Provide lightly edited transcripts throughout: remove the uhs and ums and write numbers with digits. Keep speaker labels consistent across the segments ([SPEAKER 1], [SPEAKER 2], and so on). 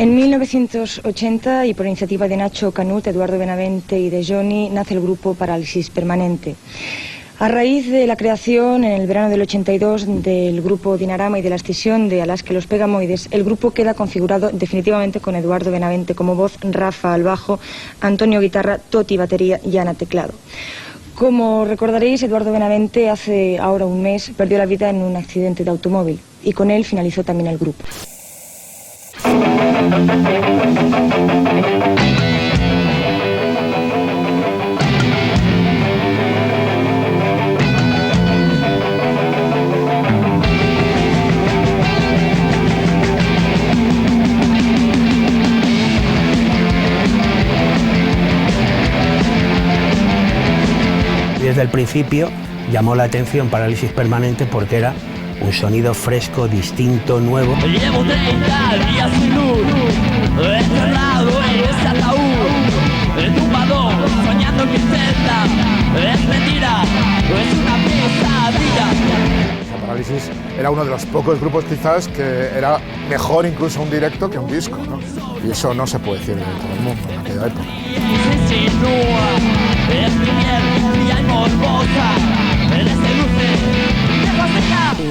[SPEAKER 1] En 1980, y por iniciativa de Nacho Canut, Eduardo Benavente y de Johnny, nace el grupo Parálisis Permanente. A raíz de la creación, en el verano del 82, del grupo Dinarama y de la escisión de Alaska y los Pegamoides, el grupo queda configurado definitivamente con Eduardo Benavente como voz, Rafa al bajo, Antonio guitarra, Toti batería y Ana teclado. Como recordaréis, Eduardo Benavente hace ahora un mes perdió la vida en un accidente de automóvil y con él finalizó también el grupo.
[SPEAKER 2] Desde el principio llamó la atención Parálisis Permanente porque era un sonido fresco, distinto, nuevo.
[SPEAKER 3] Llevo 30 días sin luz, encerrado en ese ataúd, entumbado, soñando en mi celda. Es mentira, es una pesadilla.
[SPEAKER 4] Parálisis era uno de los pocos grupos quizás que era mejor incluso un directo que un disco, ¿no? Y eso no se puede decir en todo el mundo en aquella época.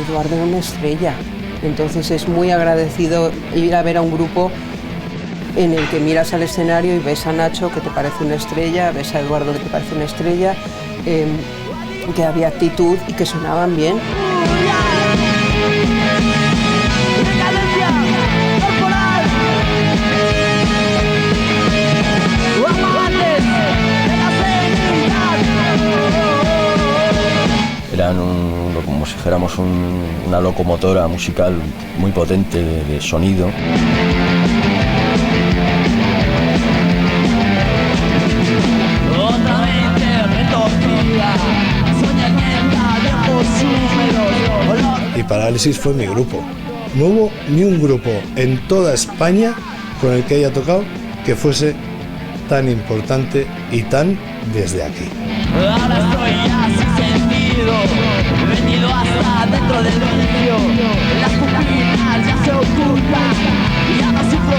[SPEAKER 5] Eduardo era una estrella, entonces es muy agradecido ir a ver a un grupo en el que miras al escenario y ves a Nacho, que te parece una estrella, ves a Eduardo, que te parece una estrella, que había actitud y que sonaban bien.
[SPEAKER 6] Eran como si dijéramos una locomotora musical muy potente de sonido.
[SPEAKER 7] Y Parálisis fue mi grupo. No hubo ni un grupo en toda España con el que haya tocado que fuese tan importante y tan desde aquí.
[SPEAKER 3] Ahora estoy así sentido, venido hasta dentro del vicio. Las pupilas ya se ocultan, ya no sufro,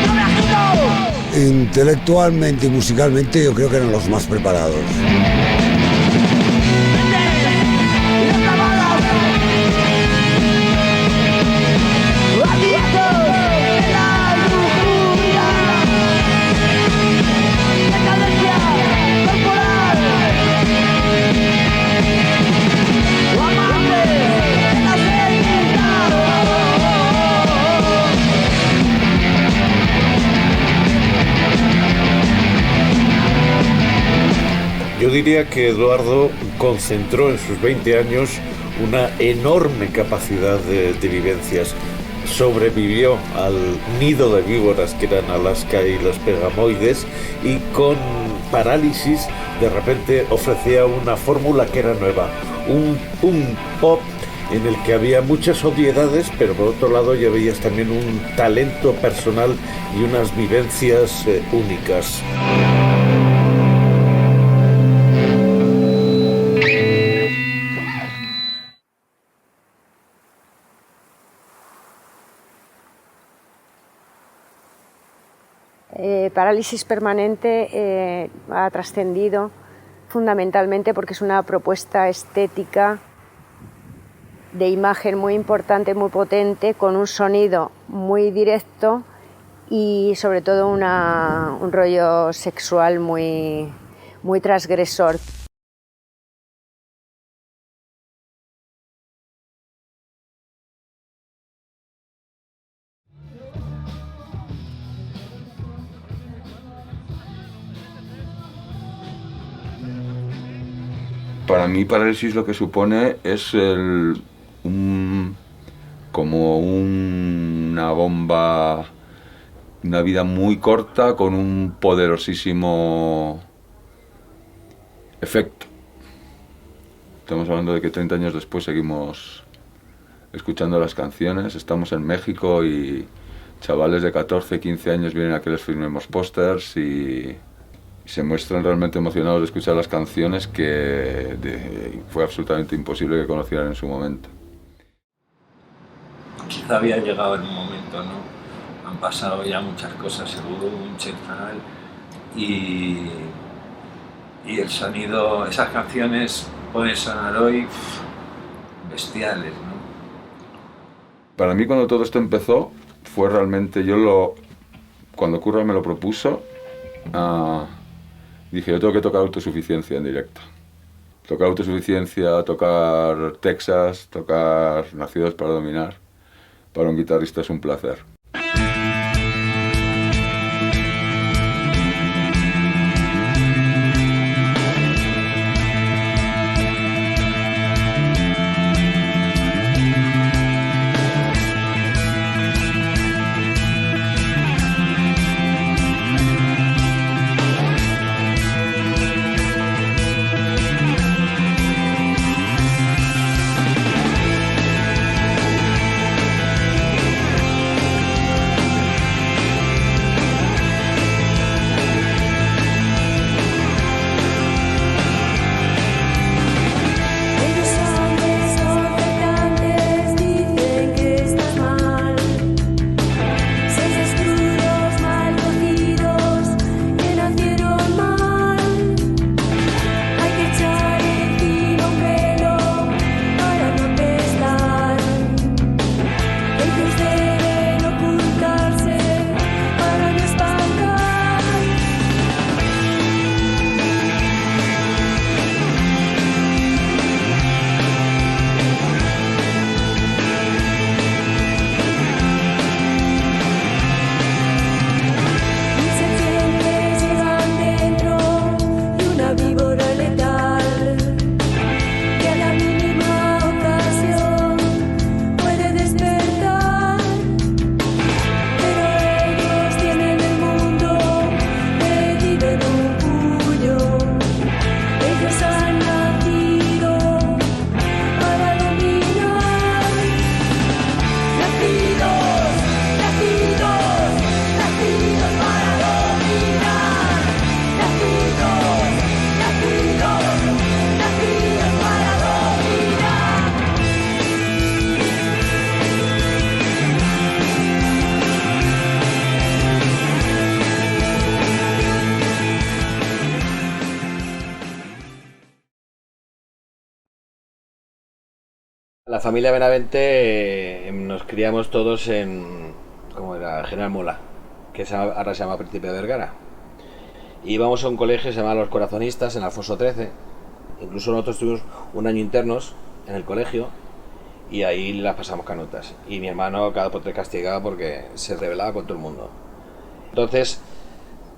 [SPEAKER 3] no me agito.
[SPEAKER 8] Intelectualmente y musicalmente yo creo que eran los más preparados.
[SPEAKER 9] Yo diría que Eduardo concentró en sus 20 años una enorme capacidad de vivencias. Sobrevivió al nido de víboras que eran Alaska y los Pegamoides, y con Parálisis de repente ofrecía una fórmula que era nueva, un pop en el que había muchas obviedades, pero por otro lado ya veías también un talento personal y unas vivencias únicas.
[SPEAKER 10] Parálisis Permanente ha trascendido fundamentalmente porque es una propuesta estética de imagen muy importante, muy potente, con un sonido muy directo y sobre todo un rollo sexual muy transgresor.
[SPEAKER 11] Para mí Parálisis lo que supone es como una bomba, una vida muy corta con un poderosísimo efecto. Estamos hablando de que 30 años después seguimos escuchando las canciones, estamos en México y chavales de 14, 15 años vienen a que les firmemos pósters y se muestran realmente emocionados de escuchar las canciones que fue absolutamente imposible que conocieran en su momento.
[SPEAKER 12] Quizá había llegado en un momento, ¿no?, han pasado ya muchas cosas, seguro, un Chetal, y el sonido, esas canciones pueden sonar hoy bestiales, ¿no?
[SPEAKER 11] Para mí, cuando todo esto empezó, fue realmente, cuando Curra me lo propuso, dije, yo tengo que tocar Autosuficiencia en directo. Tocar Autosuficiencia, tocar Texas, tocar Nacidos para Dominar, para un guitarrista es un placer.
[SPEAKER 13] La familia Benavente nos criamos todos en, ¿cómo era? General Mola, que ahora se llama Príncipe de Vergara. Íbamos a un colegio que se llamaba Los Corazonistas, en Alfonso XIII. Incluso nosotros tuvimos un año internos en el colegio y ahí las pasamos canutas. Y mi hermano cada por tres castigaba porque se rebelaba con todo el mundo. Entonces,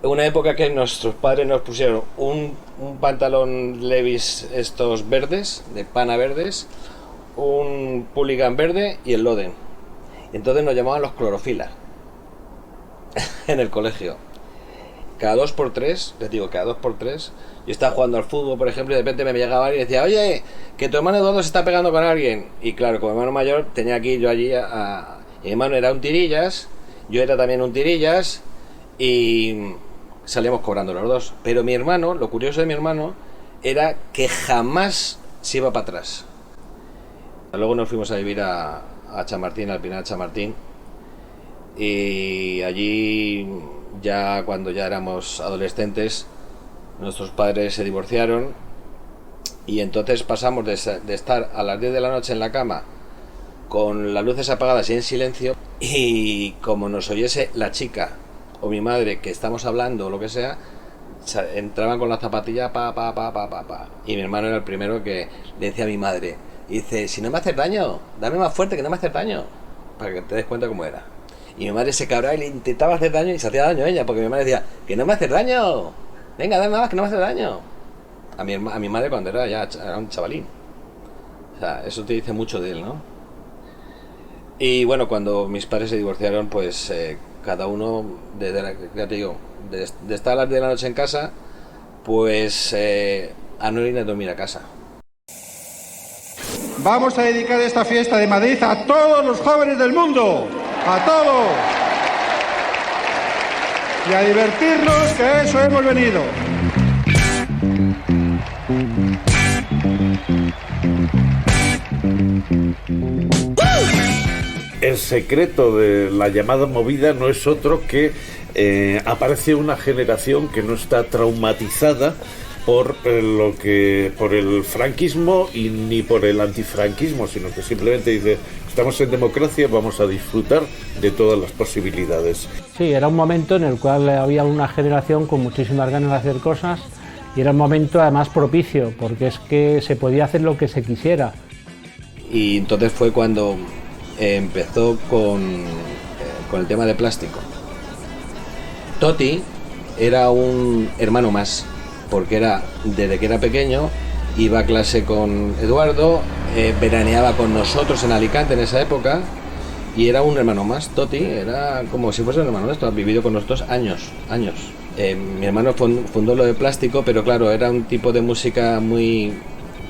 [SPEAKER 13] una época que nuestros padres nos pusieron un pantalón Levi's estos verdes, de pana verdes, un Puligan verde y el Loden. Entonces nos llamaban los clorofilas en el colegio. Cada 2x3, les digo, cada 2x3, yo estaba jugando al fútbol, por ejemplo, y de repente me llegaba alguien y decía, oye, que tu hermano Eduardo se está pegando con alguien. Y claro, como hermano mayor tenía que ir yo allí mi hermano era un tirillas, yo era también un tirillas, y salíamos cobrando los dos. Pero mi hermano, lo curioso de mi hermano, era que jamás se iba para atrás. Luego nos fuimos a vivir a Chamartín, al Pinar Chamartín, y allí, ya cuando ya éramos adolescentes, nuestros padres se divorciaron y entonces pasamos de estar a las 10 de la noche en la cama con las luces apagadas y en silencio, y como nos oyese la chica o mi madre que estamos hablando o lo que sea, entraban con la zapatilla y mi hermano era el primero que le decía a mi madre, y dice, si no me haces daño, dame más fuerte, que no me haces daño, para que te des cuenta cómo era. Y mi madre se cabraba y le intentaba hacer daño y se hacía daño a ella, porque mi madre decía, que no me haces daño, venga, dame más, que no me haces daño. A mi madre cuando era un chavalín. O sea, eso te dice mucho de él, ¿no? Y bueno, cuando mis padres se divorciaron, pues cada uno, ya te digo, de estar a las 10 de la noche en casa, pues a no ir a dormir a casa.
[SPEAKER 14] Vamos a dedicar esta fiesta de Madrid a todos los jóvenes del mundo, a todos, y a divertirnos, que a eso hemos venido.
[SPEAKER 9] el secreto de la llamada movida no es otro que aparece una generación que no está traumatizada por el franquismo y ni por el antifranquismo, sino que simplemente dice: estamos en democracia, vamos a disfrutar de todas las posibilidades.
[SPEAKER 15] Sí, era un momento en el cual había una generación con muchísimas ganas de hacer cosas, y era un momento además propicio, porque es que se podía hacer lo que se quisiera.
[SPEAKER 13] Y entonces fue cuando empezó con el tema de plástico. Toti era un hermano más, porque desde que era pequeño iba a clase con Eduardo, veraneaba con nosotros en Alicante en esa época, y era un hermano más. Toti era como si fuese un hermano nuestro, ha vivido con nosotros años. Mi hermano fundó lo de plástico, pero claro, era un tipo de música muy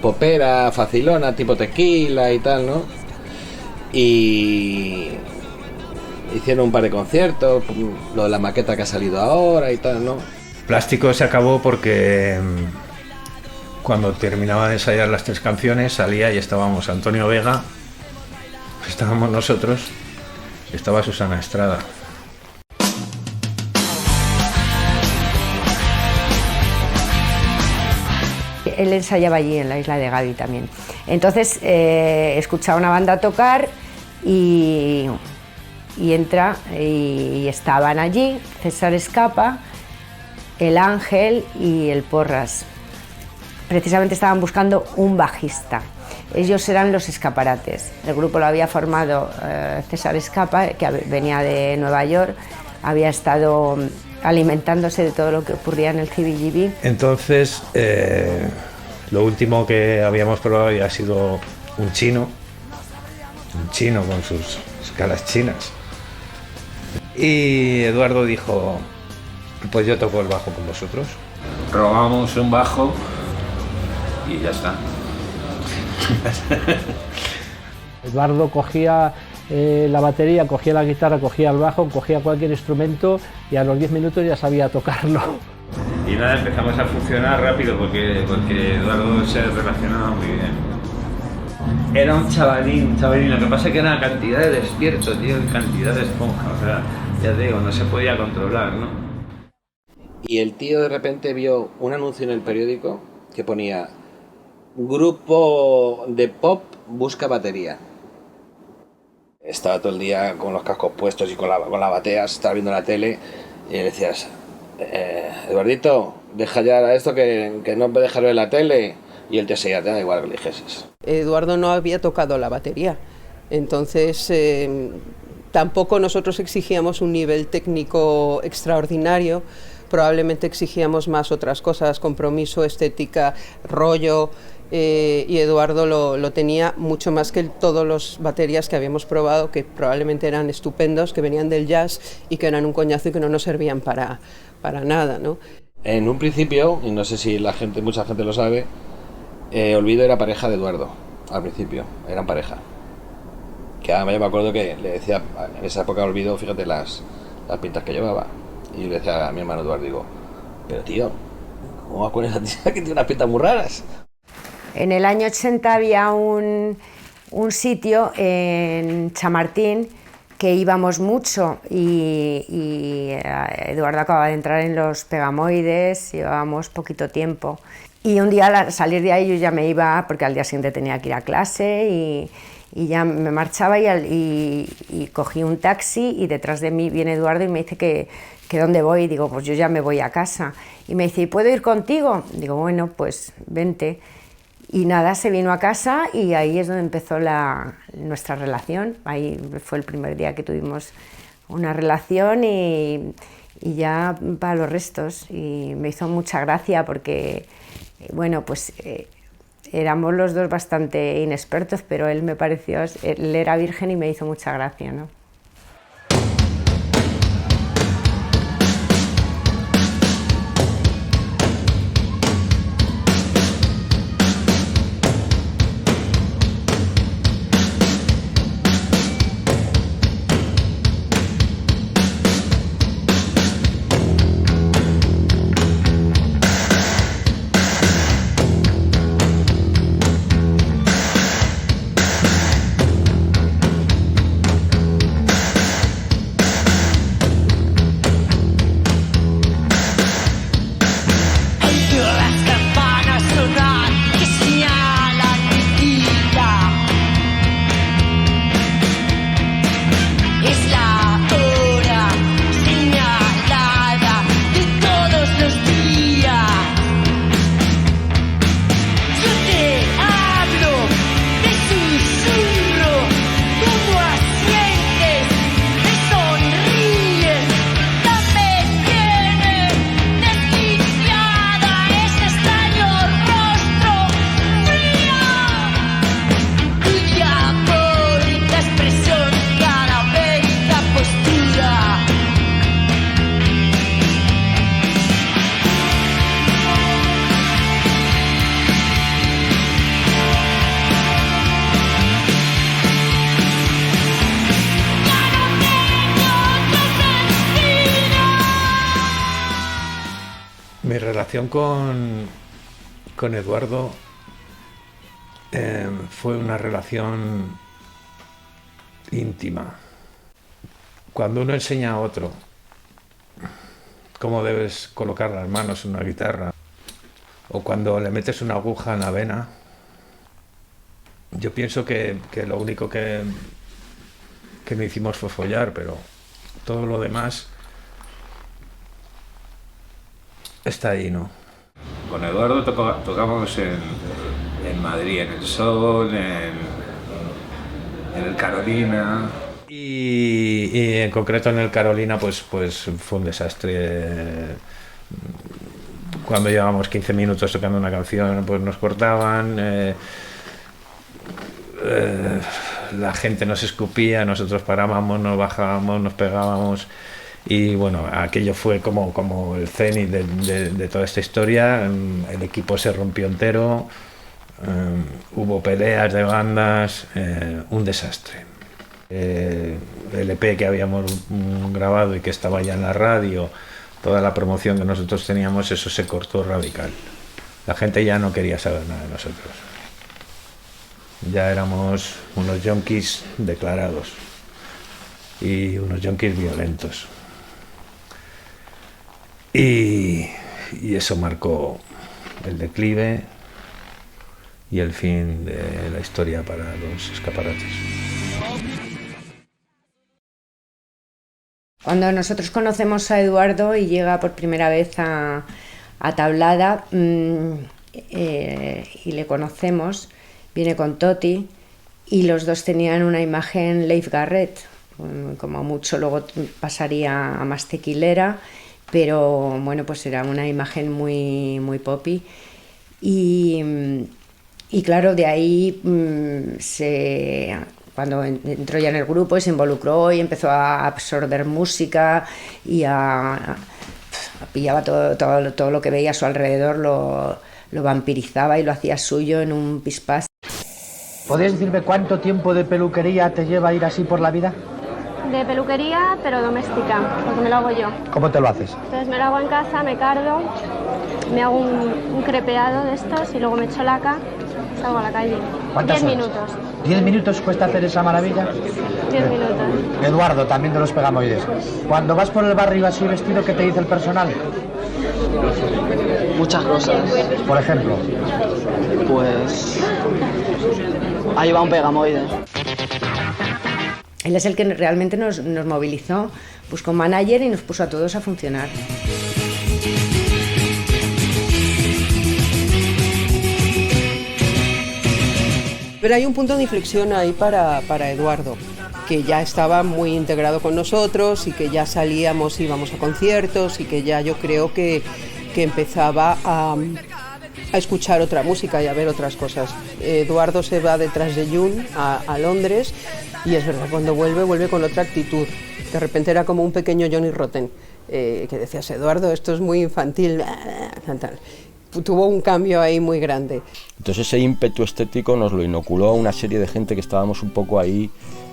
[SPEAKER 13] popera, facilona, tipo Tequila y tal, ¿no? Y hicieron un par de conciertos, lo de la maqueta que ha salido ahora y tal, ¿no?
[SPEAKER 16] Plástico se acabó porque cuando terminaban de ensayar las 3 canciones salía y estábamos Antonio Vega, estábamos nosotros, estaba Susana Estrada.
[SPEAKER 10] Él ensayaba allí en la isla de Gaby también. Entonces escuchaba una banda tocar y entra y estaban allí César Escapa, el Ángel y el Porras. Precisamente estaban buscando un bajista. Ellos eran los Escaparates. El grupo lo había formado César Escapa, que venía de Nueva York, había estado alimentándose de todo lo que ocurría en el CBGB.
[SPEAKER 16] Entonces, lo último que habíamos probado había sido un chino con sus escalas chinas. Y Eduardo dijo: pues yo toco el bajo con vosotros.
[SPEAKER 12] Probamos un bajo y ya está.
[SPEAKER 15] Eduardo cogía la batería, cogía la guitarra, cogía el bajo, cogía cualquier instrumento y a los 10 minutos ya sabía tocarlo.
[SPEAKER 12] Y nada, empezamos a funcionar rápido porque Eduardo se relacionaba muy bien. Era un chavalín, lo que pasa es que era una cantidad de despierto, tío, cantidad de esponja, o sea, ya te digo, no se podía controlar, ¿no?
[SPEAKER 13] Y el tío de repente vio un anuncio en el periódico que ponía: grupo de pop busca batería. Estaba todo el día con los cascos puestos y con la batea, estaba viendo la tele y le decías: Eduardito, deja ya esto que no me dejas ver la tele. Y él te seguía, te da igual que le dijeses.
[SPEAKER 5] Eduardo no había tocado la batería, entonces tampoco nosotros exigíamos un nivel técnico extraordinario, probablemente exigíamos más otras cosas: compromiso, estética, rollo, y Eduardo lo tenía mucho más que todos los baterías que habíamos probado, que probablemente eran estupendos, que venían del jazz y que eran un coñazo y que no nos servían para nada, ¿no?
[SPEAKER 13] En un principio, y no sé si mucha gente lo sabe, Olvido era pareja de Eduardo, al principio, eran pareja. Que además yo me acuerdo que le decía, en esa época Olvido, fíjate las pintas que llevaba. Y le decía a mi hermano Eduardo, digo: pero tío, ¿cómo vas con esa tía que tiene unas pintas muy raras?
[SPEAKER 10] En el año 80 había un sitio en Chamartín que íbamos mucho y Eduardo acababa de entrar en los Pegamoides, llevábamos poquito tiempo. Y un día al salir de ahí yo ya me iba, porque al día siguiente tenía que ir a clase y ya me marchaba y cogí un taxi y detrás de mí viene Eduardo y me dice que ¿dónde voy? Y digo: pues yo ya me voy a casa. Y me dice: ¿y puedo ir contigo? Digo: bueno, pues vente. Y nada, se vino a casa y ahí es donde empezó nuestra relación. Ahí fue el primer día que tuvimos una relación y ya para los restos. Y me hizo mucha gracia porque, bueno, pues éramos los dos bastante inexpertos, pero él era virgen y me hizo mucha gracia, ¿no?
[SPEAKER 16] relación con Eduardo fue una relación íntima. Cuando uno enseña a otro cómo debes colocar las manos en una guitarra, o cuando le metes una aguja en la vena, yo pienso que lo único que no hicimos fue follar, pero todo lo demás está ahí, ¿no?
[SPEAKER 12] Con Eduardo tocamos en Madrid, en el Sol, en el Carolina.
[SPEAKER 16] Y en concreto en el Carolina pues fue un desastre. Cuando llevábamos 15 minutos tocando una canción pues nos cortaban, la gente nos escupía, nosotros parábamos, nos bajábamos, nos pegábamos. Y bueno, aquello fue como el cenit de toda esta historia. El equipo se rompió entero, hubo peleas de bandas, un desastre. El EP que habíamos grabado y que estaba ya en la radio, toda la promoción que nosotros teníamos, eso se cortó radical. La gente ya no quería saber nada de nosotros. Ya éramos unos yonkis declarados y unos yonkis violentos. Y eso marcó el declive y el fin de la historia para los escaparates.
[SPEAKER 10] Cuando nosotros conocemos a Eduardo y llega por primera vez a Tablada y le conocemos, viene con Toti y los dos tenían una imagen Leif Garrett, como mucho luego pasaría a más tequilera, pero bueno, pues era una imagen muy, muy poppy. Y claro, de ahí cuando entró ya en el grupo y se involucró y empezó a absorber música y pillaba todo lo que veía a su alrededor, lo vampirizaba y lo hacía suyo en un pispás.
[SPEAKER 17] ¿Podrías decirme cuánto tiempo de peluquería te lleva ir así por la vida?
[SPEAKER 18] De peluquería, pero doméstica, porque me lo hago yo.
[SPEAKER 17] ¿Cómo te lo haces?
[SPEAKER 18] Entonces me lo hago en casa, me cardo, me hago un crepeado de estos y luego me echo laca y salgo a la calle. 10 minutos.
[SPEAKER 17] ¿10 minutos cuesta hacer esa maravilla?
[SPEAKER 18] 10 minutos.
[SPEAKER 17] Eduardo, también de los Pegamoides. Cuando vas por el barrio así vestido, ¿qué te dice el personal?
[SPEAKER 19] Muchas cosas.
[SPEAKER 17] Por ejemplo.
[SPEAKER 19] Pues ahí va un Pegamoide.
[SPEAKER 10] Él es el que realmente nos movilizó, buscó un manager y nos puso a todos a funcionar.
[SPEAKER 5] Pero hay un punto de inflexión ahí para Eduardo, que ya estaba muy integrado con nosotros y que ya salíamos, íbamos a conciertos y que ya yo creo que empezaba a escuchar otra música y a ver otras cosas. Eduardo se va detrás de Jun a Londres y es verdad, cuando vuelve con otra actitud. De repente era como un pequeño Johnny Rotten, que decías, Eduardo, esto es muy infantil, tal. Tuvo un cambio ahí muy grande.
[SPEAKER 6] Entonces ese ímpetu estético nos lo inoculó a una serie de gente que estábamos un poco ahí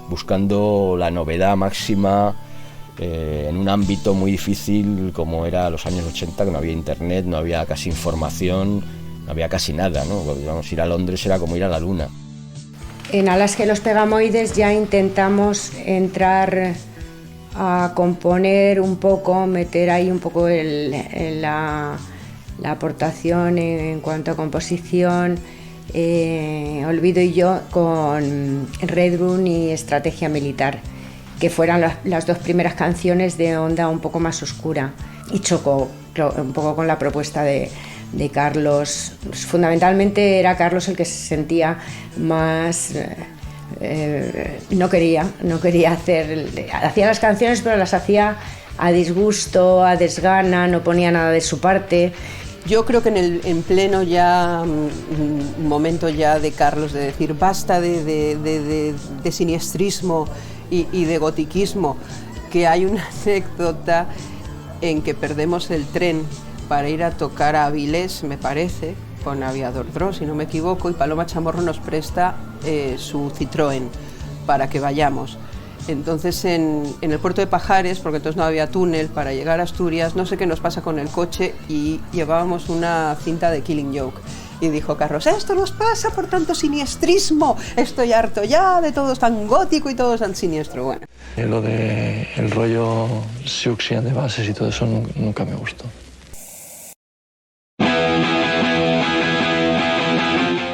[SPEAKER 6] buscando la novedad máxima en un ámbito muy difícil como era los años 80, que no había internet, no había casi información, no había casi nada, ¿no? Vamos, ir a Londres era como ir a la luna.
[SPEAKER 10] En Alaska y los Pegamoides ya intentamos entrar a componer un poco, meter ahí un poco la aportación en cuanto a composición, Olvido y yo con Red Room y Estrategia Militar, que fueran las dos primeras canciones de onda un poco más oscura, y chocó un poco con la propuesta de Carlos. Fundamentalmente era Carlos el que se sentía más... no quería hacía las canciones, pero las hacía a disgusto, a desgana, no ponía nada de su parte.
[SPEAKER 5] Yo creo que en pleno ya momento ya de Carlos de decir basta de siniestrismo y de gotiquismo, que hay una anécdota en que perdemos el tren para ir a tocar a Avilés, me parece, con Aviador Dro, si no me equivoco, y Paloma Chamorro nos presta su Citroën para que vayamos. Entonces en el puerto de Pajares, porque entonces no había túnel para llegar a Asturias, no sé qué nos pasa con el coche y llevábamos una cinta de Killing Joke. Y dijo Carlos, esto nos pasa por tanto siniestrismo, estoy harto ya de todo tan gótico y todo tan siniestro. Bueno.
[SPEAKER 20] Lo de el rollo Siouxian de bases y todo eso nunca me gustó.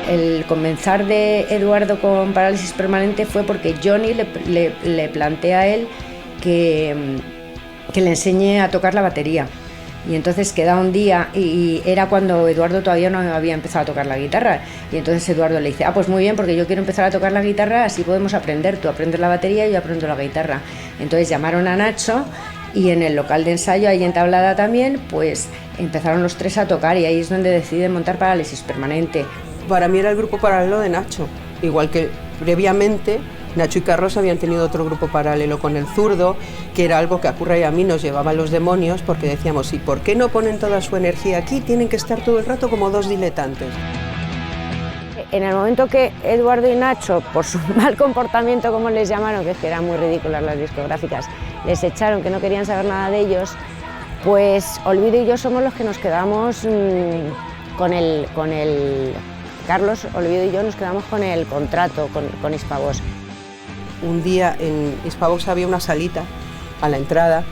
[SPEAKER 10] El comenzar de Eduardo con parálisis permanente fue porque Johnny le plantea a él que le enseñe a tocar la batería. Y entonces queda un día, y era cuando Eduardo todavía no había empezado a tocar la guitarra. Y entonces Eduardo le dice, pues muy bien, porque yo quiero empezar a tocar la guitarra, así podemos aprender. Tú aprendes la batería y yo aprendo la guitarra. Entonces llamaron a Nacho y en el local de ensayo, ahí en Tablada también, pues empezaron los tres a tocar y ahí es donde deciden montar Parálisis Permanente.
[SPEAKER 5] Para mí era el grupo paralelo de Nacho, igual que previamente Nacho y Carlos habían tenido otro grupo paralelo con el Zurdo, que era algo que a Curra y a mí nos llevaba a los demonios, porque decíamos, ¿y por qué no ponen toda su energía aquí? Tienen que estar todo el rato como dos diletantes.
[SPEAKER 10] En el momento que Eduardo y Nacho, por su mal comportamiento, como les llamaron, que es que eran muy ridículas las discográficas, les echaron, que no querían saber nada de ellos, pues Olvido y yo somos los que nos quedamos con el Carlos, Olvido y yo nos quedamos con el contrato con Hispavox.
[SPEAKER 5] Un día en Hispavox había una salita a la entrada,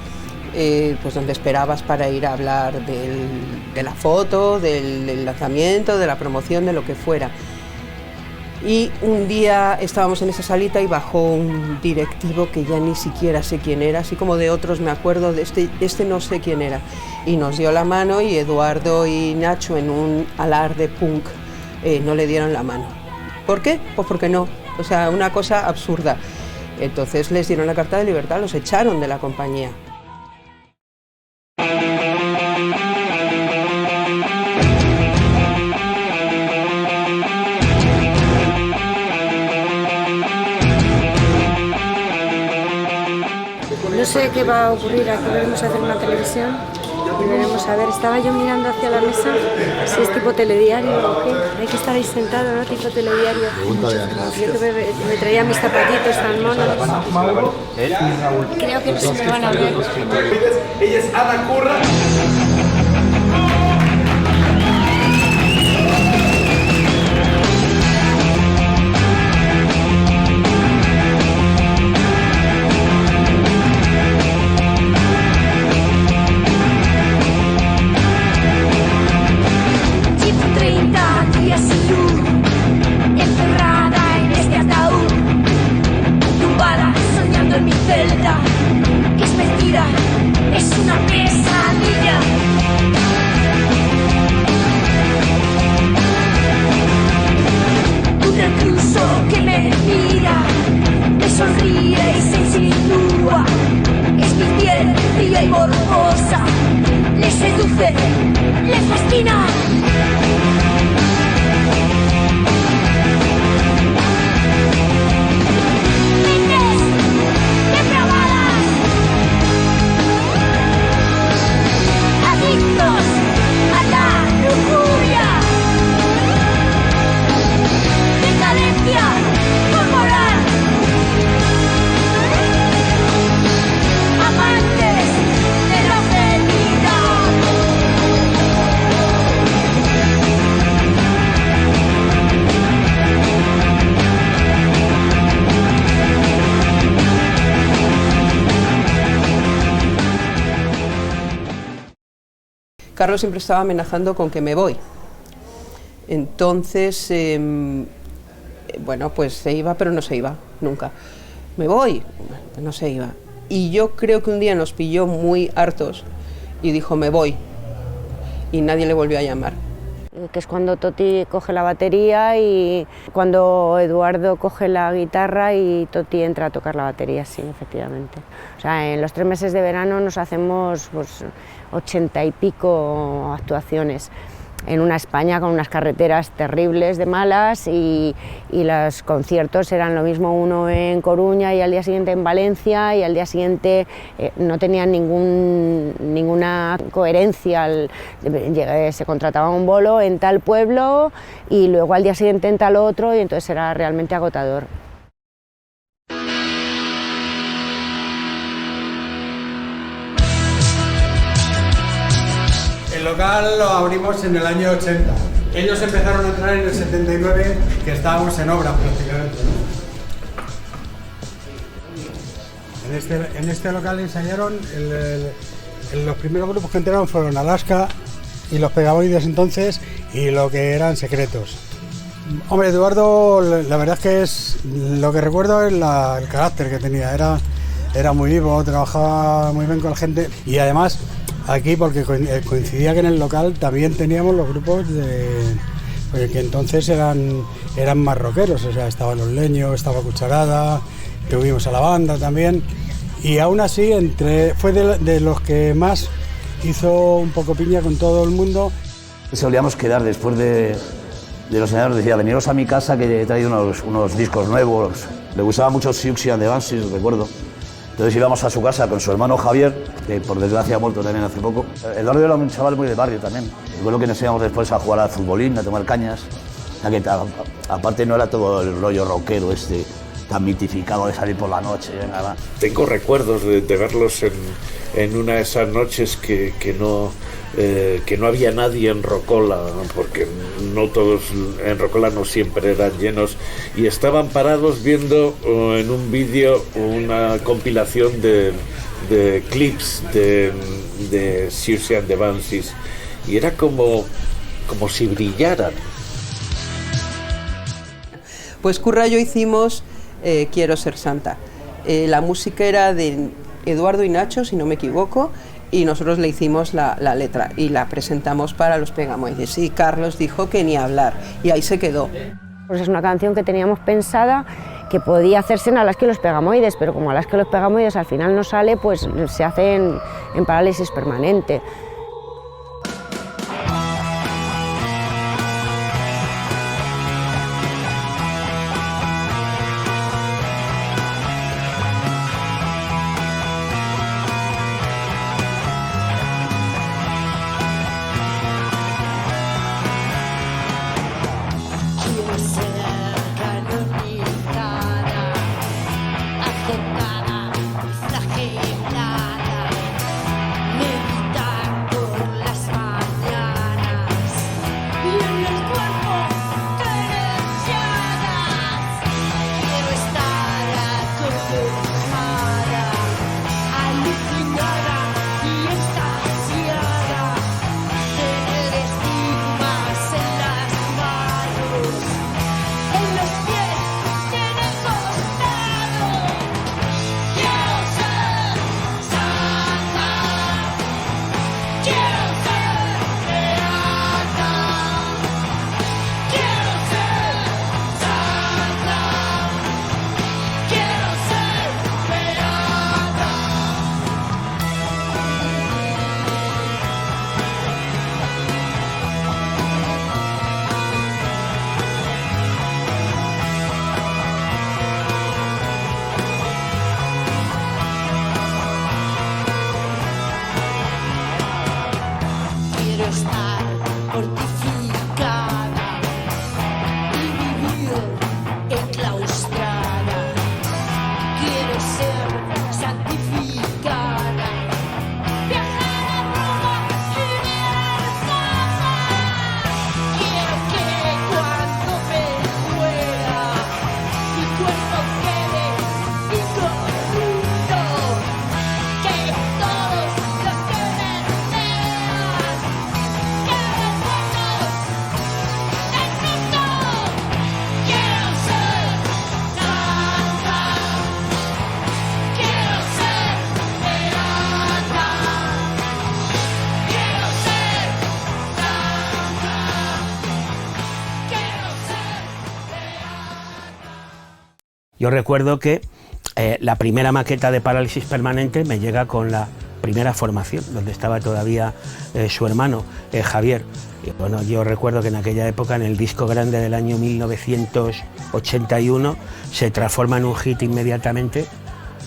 [SPEAKER 5] pues donde esperabas para ir a hablar de la foto, del lanzamiento, de la promoción, de lo que fuera. Y un día estábamos en esa salita y bajó un directivo que ya ni siquiera sé quién era, así como de otros me acuerdo, de este no sé quién era. Y nos dio la mano y Eduardo y Nacho en un alarde punk no le dieron la mano. ¿Por qué? Pues porque no, o sea, una cosa absurda. Entonces les dieron la carta de libertad, los echaron de la compañía.
[SPEAKER 18] No sé qué va a ocurrir, aquí veremos a hacer una televisión y veremos a ver, estaba yo mirando hacia la mesa, si es tipo telediario o qué, hay que estar ahí sentado, ¿no? Tipo telediario. Yo que me traía mis zapatitos tan monos. Creo que no se me van a ver.
[SPEAKER 3] Ella es Ana Curra.
[SPEAKER 21] Es mentira, es una pesadilla. Un recluso que me mira, me sonríe y se insinúa. Es mi piel fría y borrosa, le seduce, le fascina. A la lujuria, decadencia corporal, amantes de la obscenidad.
[SPEAKER 5] Carlos siempre estaba amenazando con que me voy. Entonces, bueno, pues se iba, pero no se iba, nunca. Me voy, no se iba. Y yo creo que un día nos pilló muy hartos y dijo, me voy. Y nadie le volvió a llamar.
[SPEAKER 10] Que es cuando Toti coge la batería y cuando Eduardo coge la guitarra y Toti entra a tocar la batería, sí, efectivamente. O sea, en los 3 meses de verano nos hacemos pues 80 y pico actuaciones en una España con unas carreteras terribles de malas y los conciertos eran lo mismo, uno en Coruña y al día siguiente en Valencia y al día siguiente no tenían ninguna coherencia, se contrataba un bolo en tal pueblo y luego al día siguiente en tal otro y entonces era realmente agotador.
[SPEAKER 1] El local lo abrimos en el año 80. Ellos empezaron a entrar en el 79, que estábamos en obra prácticamente, ¿no? En este local ensayaron, los primeros grupos que entraron fueron Alaska y los Pegamoides entonces, y lo que eran Secretos. Hombre, Eduardo, la verdad es que lo que recuerdo es el carácter que tenía, era muy vivo, trabajaba muy bien con la gente, y además aquí, porque coincidía que en el local también teníamos los grupos que entonces eran más rockeros, o sea, estaban Los Leños, estaba Cucharada, tuvimos a la banda también, y aún así fue de los que más hizo un poco piña con todo el mundo.
[SPEAKER 22] Solíamos quedar después de los señores, decía, veniros a mi casa que he traído unos discos nuevos. Le gustaba mucho Siouxsie and the Banshees, recuerdo. Entonces íbamos a su casa con su hermano Javier, que por desgracia ha muerto también hace poco. Eduardo era un chaval muy de barrio también. Recuerdo que nos íbamos después a jugar al futbolín, a tomar cañas. Aparte no era todo el rollo rockero tan mitificado de salir por la noche. Nada.
[SPEAKER 9] Tengo recuerdos de verlos en una de esas noches que no había nadie en Rocola, ¿no? Porque no todos en Rocola no siempre eran llenos, y estaban parados viendo en un vídeo una compilación de clips de Siouxsie and the Banshees, y era como si brillaran.
[SPEAKER 5] Pues Curra y yo hicimos Quiero ser santa. La música era de Eduardo y Nacho, si no me equivoco, y nosotros le hicimos la letra y la presentamos para los Pegamoides, y Carlos dijo que ni hablar, y ahí se quedó.
[SPEAKER 10] Pues es una canción que teníamos pensada que podía hacerse en Alaska y los Pegamoides, pero como Alaska y los Pegamoides al final no sale, pues se hace en Parálisis Permanente.
[SPEAKER 2] Yo recuerdo que la primera maqueta de Parálisis Permanente me llega con la primera formación, donde estaba todavía su hermano, Javier. Y bueno, yo recuerdo que en aquella época, en el disco grande del año 1981, se transforma en un hit inmediatamente.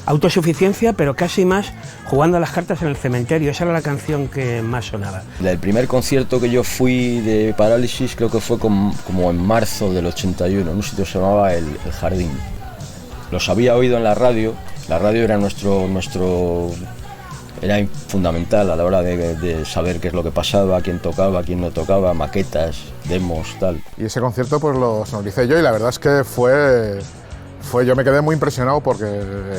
[SPEAKER 2] Autosuficiencia, pero casi más jugando a las cartas en el cementerio. Esa era la canción que más sonaba.
[SPEAKER 6] El primer concierto que yo fui de Parálisis creo que fue como en marzo del 81, en un sitio que se llamaba El Jardín. Los había oído en la radio era nuestro era fundamental a la hora de saber qué es lo que pasaba, quién tocaba, quién no tocaba, maquetas, demos, tal.
[SPEAKER 4] Y ese concierto pues lo sonoricé yo y la verdad es que yo me quedé muy impresionado porque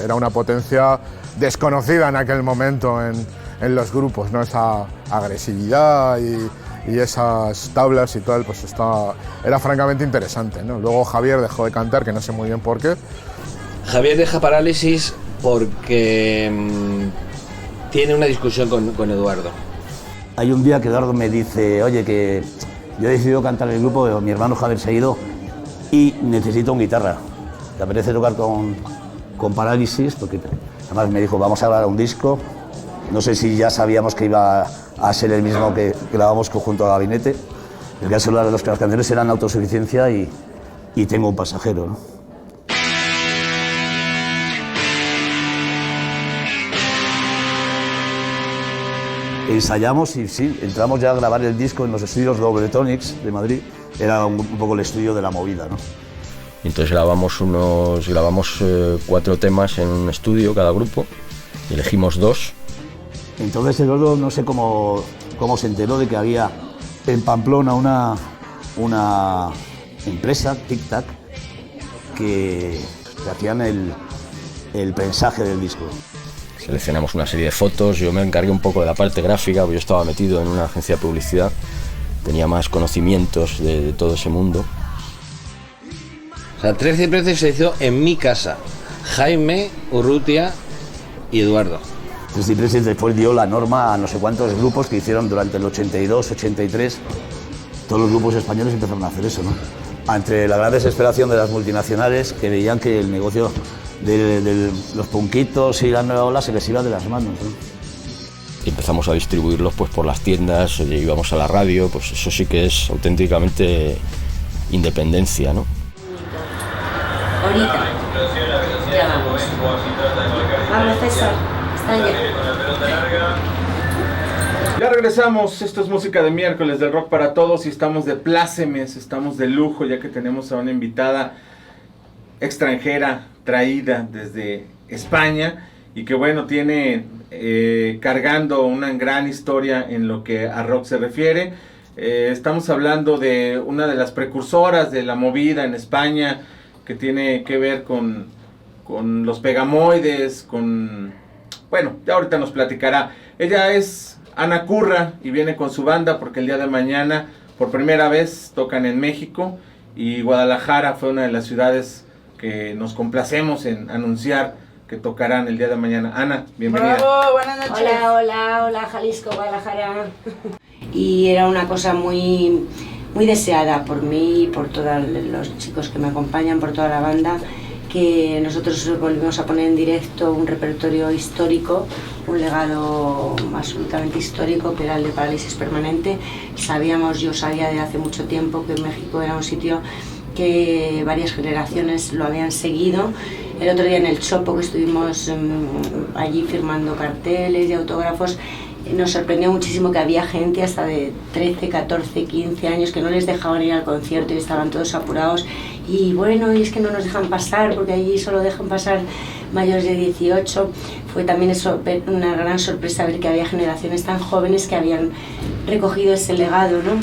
[SPEAKER 4] era una potencia desconocida en aquel momento en los grupos, ¿no? Esa agresividad y esas tablas y tal, pues era francamente interesante, ¿no? Luego Javier dejó de cantar, que no sé muy bien por qué.
[SPEAKER 13] Javier deja Parálisis porque tiene una discusión con Eduardo.
[SPEAKER 22] Hay un día que Eduardo me dice, oye, que yo he decidido cantar en el grupo, mi hermano Javier se ha ido y necesito una guitarra. ¿Te apetece tocar con Parálisis? Porque además me dijo, vamos a grabar un disco. No sé si ya sabíamos que iba a ser el mismo que grabamos junto a Gabinete. El caso de las canciones eran Autosuficiencia y Tengo un pasajero, ¿no? Ensayamos y sí, entramos ya a grabar el disco en los estudios Dobletonics de Madrid. Era un poco el estudio de la movida, ¿no?
[SPEAKER 6] Entonces grabamos 4 temas en un estudio cada grupo y elegimos 2.
[SPEAKER 22] Entonces Eduardo no sé cómo se enteró de que había en Pamplona una empresa, Tic Tac, que hacían el prensaje del disco.
[SPEAKER 6] Seleccionamos una serie de fotos, yo me encargué un poco de la parte gráfica, porque yo estaba metido en una agencia de publicidad, tenía más conocimientos de todo ese mundo.
[SPEAKER 13] O sea, 13 Cipreses se hizo en mi casa, Jaime, Urrutia y Eduardo.
[SPEAKER 22] 13 Cipreses después dio la norma a no sé cuántos grupos que hicieron durante el 82, 83, todos los grupos españoles empezaron a hacer eso, ¿no? Entre la gran desesperación de las multinacionales que veían que el negocio de los punquitos y la nueva ola se les iba de las manos, ¿no?
[SPEAKER 6] Y empezamos a distribuirlos pues por las tiendas, íbamos a la radio, pues eso sí que es auténticamente independencia, ¿no?
[SPEAKER 18] Ahorita. Ya vamos. Vamos, César. Está ya.
[SPEAKER 7] Ya regresamos, esto es Música de Miércoles del Rock para Todos y estamos de plácemes, estamos de lujo ya que tenemos a una invitada extranjera traída desde España y que bueno, tiene cargando una gran historia en lo que a rock se refiere. Estamos hablando de una de las precursoras de la movida en España que tiene que ver con los Pegamoides, bueno, ya ahorita nos platicará. Ella es Ana Curra y viene con su banda porque el día de mañana por primera vez tocan en México y Guadalajara fue una de las ciudades que nos complacemos en anunciar que tocarán el día de mañana. Ana, bienvenida.
[SPEAKER 18] Bravo, buenas noches. Hola, Jalisco, Guadalajara. Y era una cosa muy deseada por mí y por todos los chicos que me acompañan, por toda la banda, que nosotros volvimos a poner en directo un repertorio histórico, un legado absolutamente histórico que era el de Parálisis Permanente. Yo sabía de hace mucho tiempo que México era un sitio que varias generaciones lo habían seguido. El otro día en el Chopo, que estuvimos allí firmando carteles y autógrafos, nos sorprendió muchísimo que había gente hasta de 13, 14, 15 años que no les dejaban ir al concierto y estaban todos apurados. Y bueno, y es que no nos dejan pasar porque allí solo dejan pasar mayores de 18. Fue también eso, una gran sorpresa ver que había generaciones tan jóvenes que habían recogido ese legado, ¿no?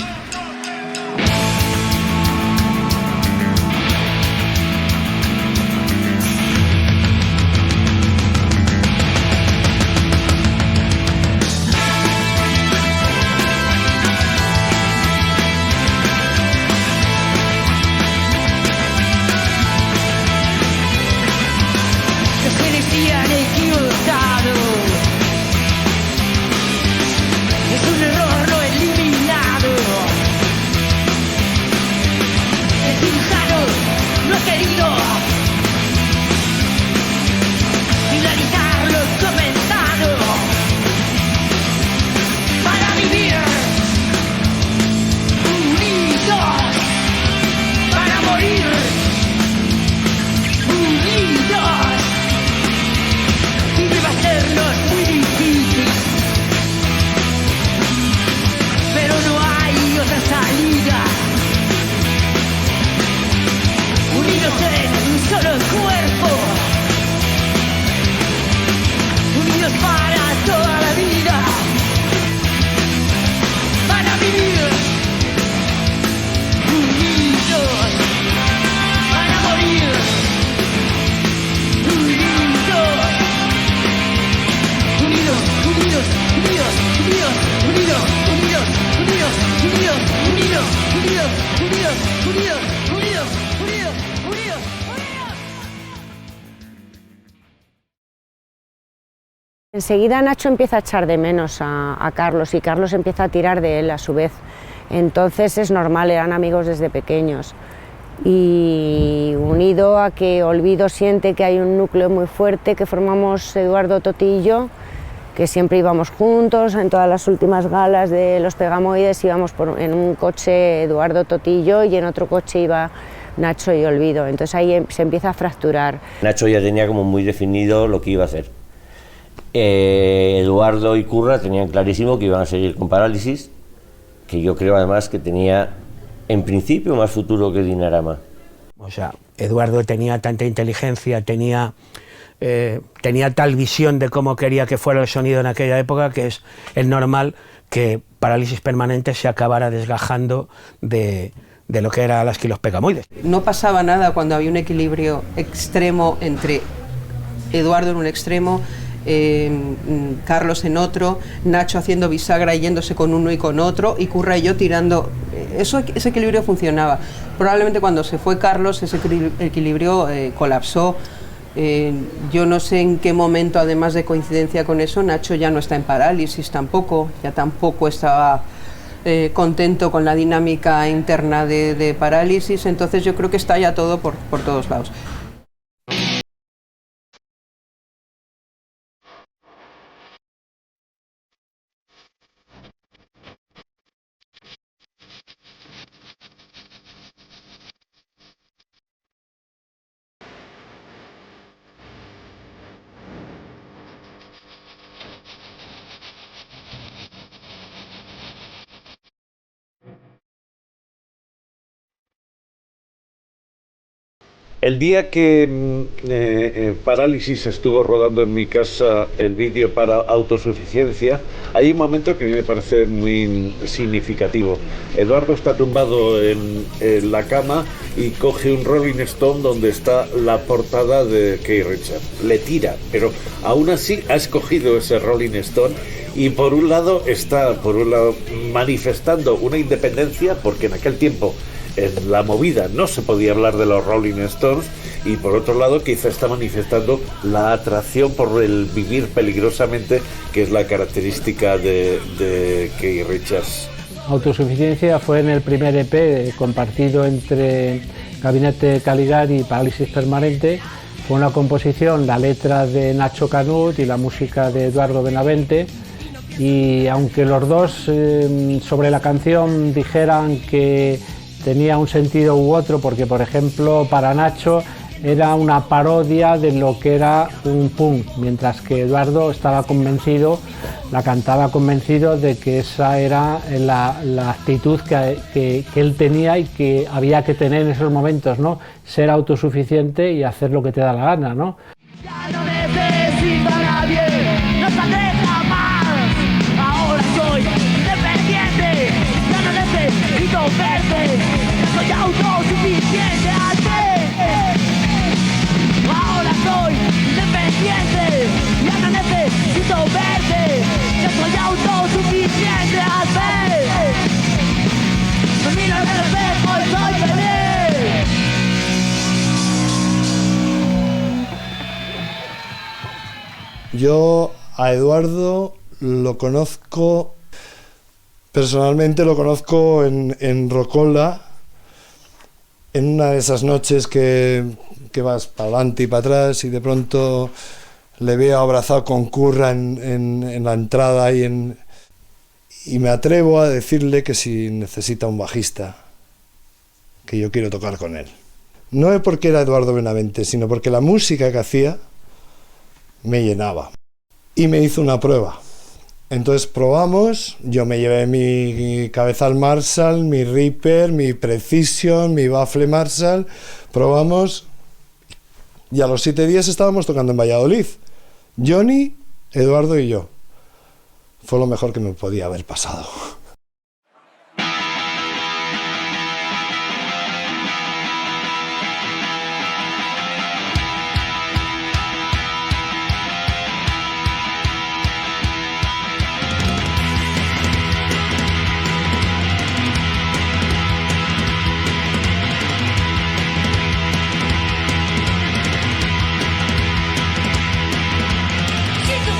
[SPEAKER 3] Es un error lo eliminado.
[SPEAKER 10] Enseguida Nacho empieza a echar de menos a Carlos y Carlos empieza a tirar de él a su vez. Entonces es normal, eran amigos desde pequeños. Y unido a que Olvido siente que hay un núcleo muy fuerte que formamos Eduardo, Toti y yo, que siempre íbamos juntos, en todas las últimas galas de Los Pegamoides íbamos en un coche Eduardo, Toti y yo, y en otro coche iba Nacho y Olvido. Entonces ahí se empieza a fracturar.
[SPEAKER 8] Nacho ya tenía como muy definido lo que iba a hacer. Eduardo y Curra tenían clarísimo que iban a seguir con Parálisis, que yo creo además que tenía en principio más futuro que Dinarama.
[SPEAKER 2] O sea, Eduardo tenía tanta inteligencia, tenía tal visión de cómo quería que fuera el sonido en aquella época, que es normal que Parálisis Permanente se acabara desgajando de lo que era Alaska y Los Pegamoides.
[SPEAKER 5] No pasaba nada cuando había un equilibrio extremo entre Eduardo en un extremo, Carlos en otro, Nacho haciendo bisagra yéndose con uno y con otro, y Curra y yo tirando. Ese equilibrio funcionaba. Probablemente cuando se fue Carlos ese equilibrio colapsó. Yo no sé en qué momento, además de coincidencia con eso, Nacho ya no está en Parálisis tampoco, ya tampoco estaba contento con la dinámica interna de Parálisis, entonces yo creo que está ya todo por todos lados.
[SPEAKER 9] El día que Parálisis estuvo rodando en mi casa el vídeo para Autosuficiencia, hay un momento que a mí me parece muy significativo. Eduardo está tumbado en la cama y coge un Rolling Stone donde está la portada de Keith Richards. Le tira, pero aún así ha escogido ese Rolling Stone y por un lado está manifestando una independencia, porque en aquel tiempo en la movida no se podía hablar de los Rolling Stones, y por otro lado quizá está manifestando la atracción por el vivir peligrosamente, que es la característica de Keith Richards.
[SPEAKER 15] Autosuficiencia fue en el primer EP compartido entre Gabinete Caligari y Parálisis Permanente. Fue una composición, la letra de Nacho Canut y la música de Eduardo Benavente, y aunque los dos sobre la canción dijeran que tenía un sentido u otro, porque por ejemplo para Nacho era una parodia de lo que era un punk, mientras que Eduardo estaba convencido, la cantaba convencido de que esa era la actitud que él tenía y que había que tener en esos momentos, ¿no? Ser autosuficiente y hacer lo que te da la gana, ¿no?
[SPEAKER 3] Ya no necesito a nadie, no saldré jamás. Ahora soy independiente, ya no necesito verte, soy autosuficiente al fin. Ahora soy independiente, ya no necesito verte, yo soy autosuficiente al fin. Me miro en el espejo y soy feliz.
[SPEAKER 11] Yo a Eduardo lo conozco, personalmente lo conozco en Rocola, en una de esas noches que vas para adelante y para atrás y de pronto le veo abrazado con Curra en la entrada y me atrevo a decirle que si necesita un bajista, que yo quiero tocar con él. No es porque era Eduardo Benavente, sino porque la música que hacía me llenaba. Y me hizo una prueba. Entonces probamos, yo me llevé mi cabezal Marshall, mi Reaper, mi Precision, mi Baffle Marshall, probamos y a los 7 días estábamos tocando en Valladolid. Johnny, Eduardo y yo. Fue lo mejor que me podía haber pasado.
[SPEAKER 3] Si tú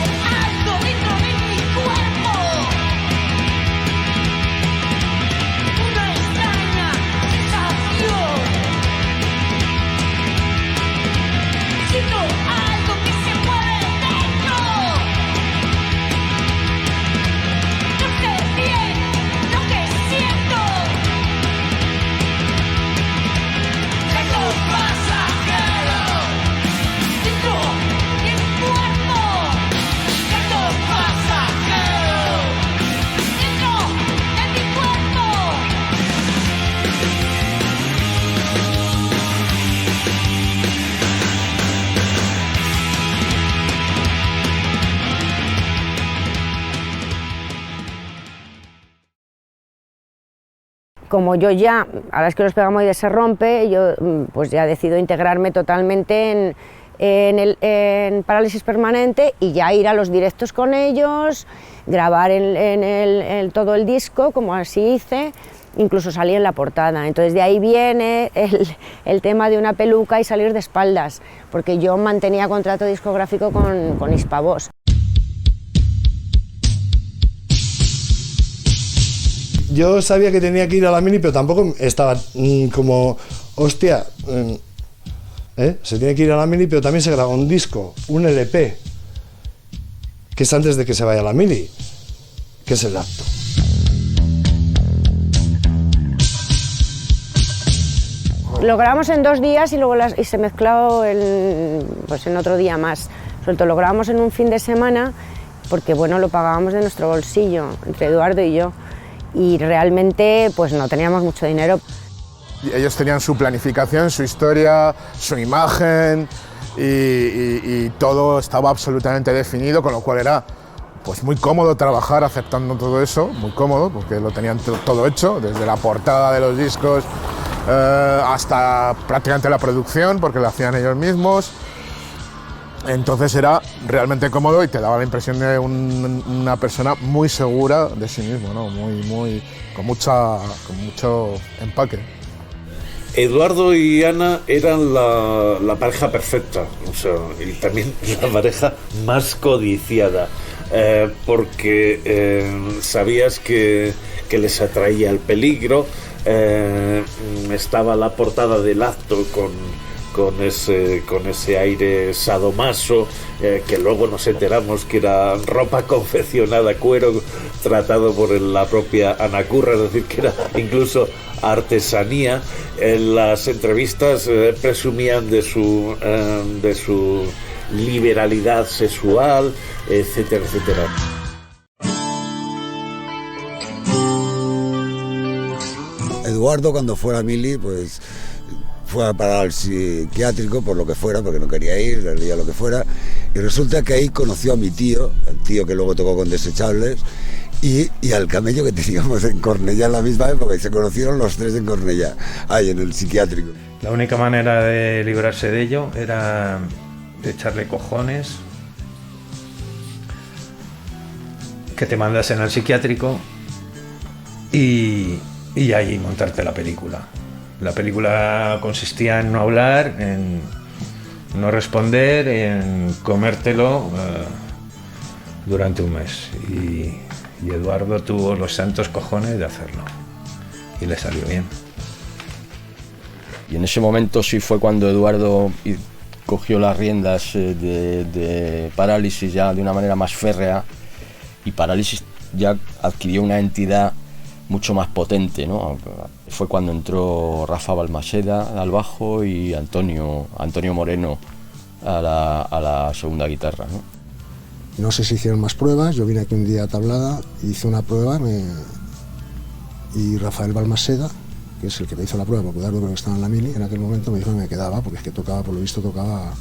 [SPEAKER 10] como yo ya, ahora es que los Pegamoides se rompe, yo pues ya decido integrarme totalmente en Parálisis Permanente y ya ir a los directos con ellos, grabar todo el disco, como así hice, incluso salí en la portada. Entonces de ahí viene el tema de una peluca y salir de espaldas, porque yo mantenía contrato discográfico con Hispavox.
[SPEAKER 11] Yo sabía que tenía que ir a la Mili, pero tampoco estaba como, hostia, se tiene que ir a la Mili, pero también se graba un disco, un LP, que es antes de que se vaya a la Mili, que es el acto.
[SPEAKER 10] Lo grabamos en 2 días y luego y se mezcló pues en otro día más. Lo grabamos en un fin de semana porque bueno, lo pagábamos de nuestro bolsillo, entre Eduardo y yo. Y realmente pues no teníamos mucho dinero.
[SPEAKER 4] Ellos tenían su planificación, su historia, su imagen y todo estaba absolutamente definido, con lo cual era pues muy cómodo trabajar aceptando todo eso, muy cómodo, porque lo tenían todo hecho, desde la portada de los discos hasta prácticamente la producción, porque lo hacían ellos mismos. Entonces era realmente cómodo y te daba la impresión de una persona muy segura de sí mismo, ¿no? Con mucho empaque.
[SPEAKER 9] Eduardo y Ana eran la pareja perfecta, o sea, y también la pareja más codiciada, porque sabías que les atraía el peligro. Estaba la portada del acto con ese aire sadomaso, que luego nos enteramos que era ropa confeccionada, cuero tratado por la propia Ana Curra, es decir, que era incluso artesanía. En las entrevistas presumían de su liberalidad sexual, etcétera, etcétera.
[SPEAKER 12] Eduardo, cuando fue a la Mili, pues fue a parar al psiquiátrico por lo que fuera, porque no quería ir, le leía lo que fuera, y resulta que ahí conoció a mi tío, el tío que luego tocó con Desechables, y al camello que teníamos en Cornellá en la misma época, y se conocieron los 3 en Cornellá, ahí en el psiquiátrico.
[SPEAKER 16] La única manera de librarse de ello era de echarle cojones, que te mandasen al psiquiátrico y ahí montarte la película. La película consistía en no hablar, en no responder, en comértelo durante un mes. Y Eduardo tuvo los santos cojones de hacerlo. Y le salió bien.
[SPEAKER 6] Y en ese momento sí fue cuando Eduardo cogió las riendas de Parálisis ya de una manera más férrea, y Parálisis ya adquirió una entidad mucho más potente, ¿no? Fue cuando entró Rafa Balmaseda al bajo y Antonio Moreno a la segunda guitarra, ¿no?
[SPEAKER 14] No sé si hicieron más pruebas. Yo vine aquí un día a Tablada, hice una prueba y Rafael Balmaseda, que es el que me hizo la prueba, porque Eduardo creo que estaba en la Mili, en aquel momento me dijo que me quedaba, porque es que tocaba, por lo visto tocaba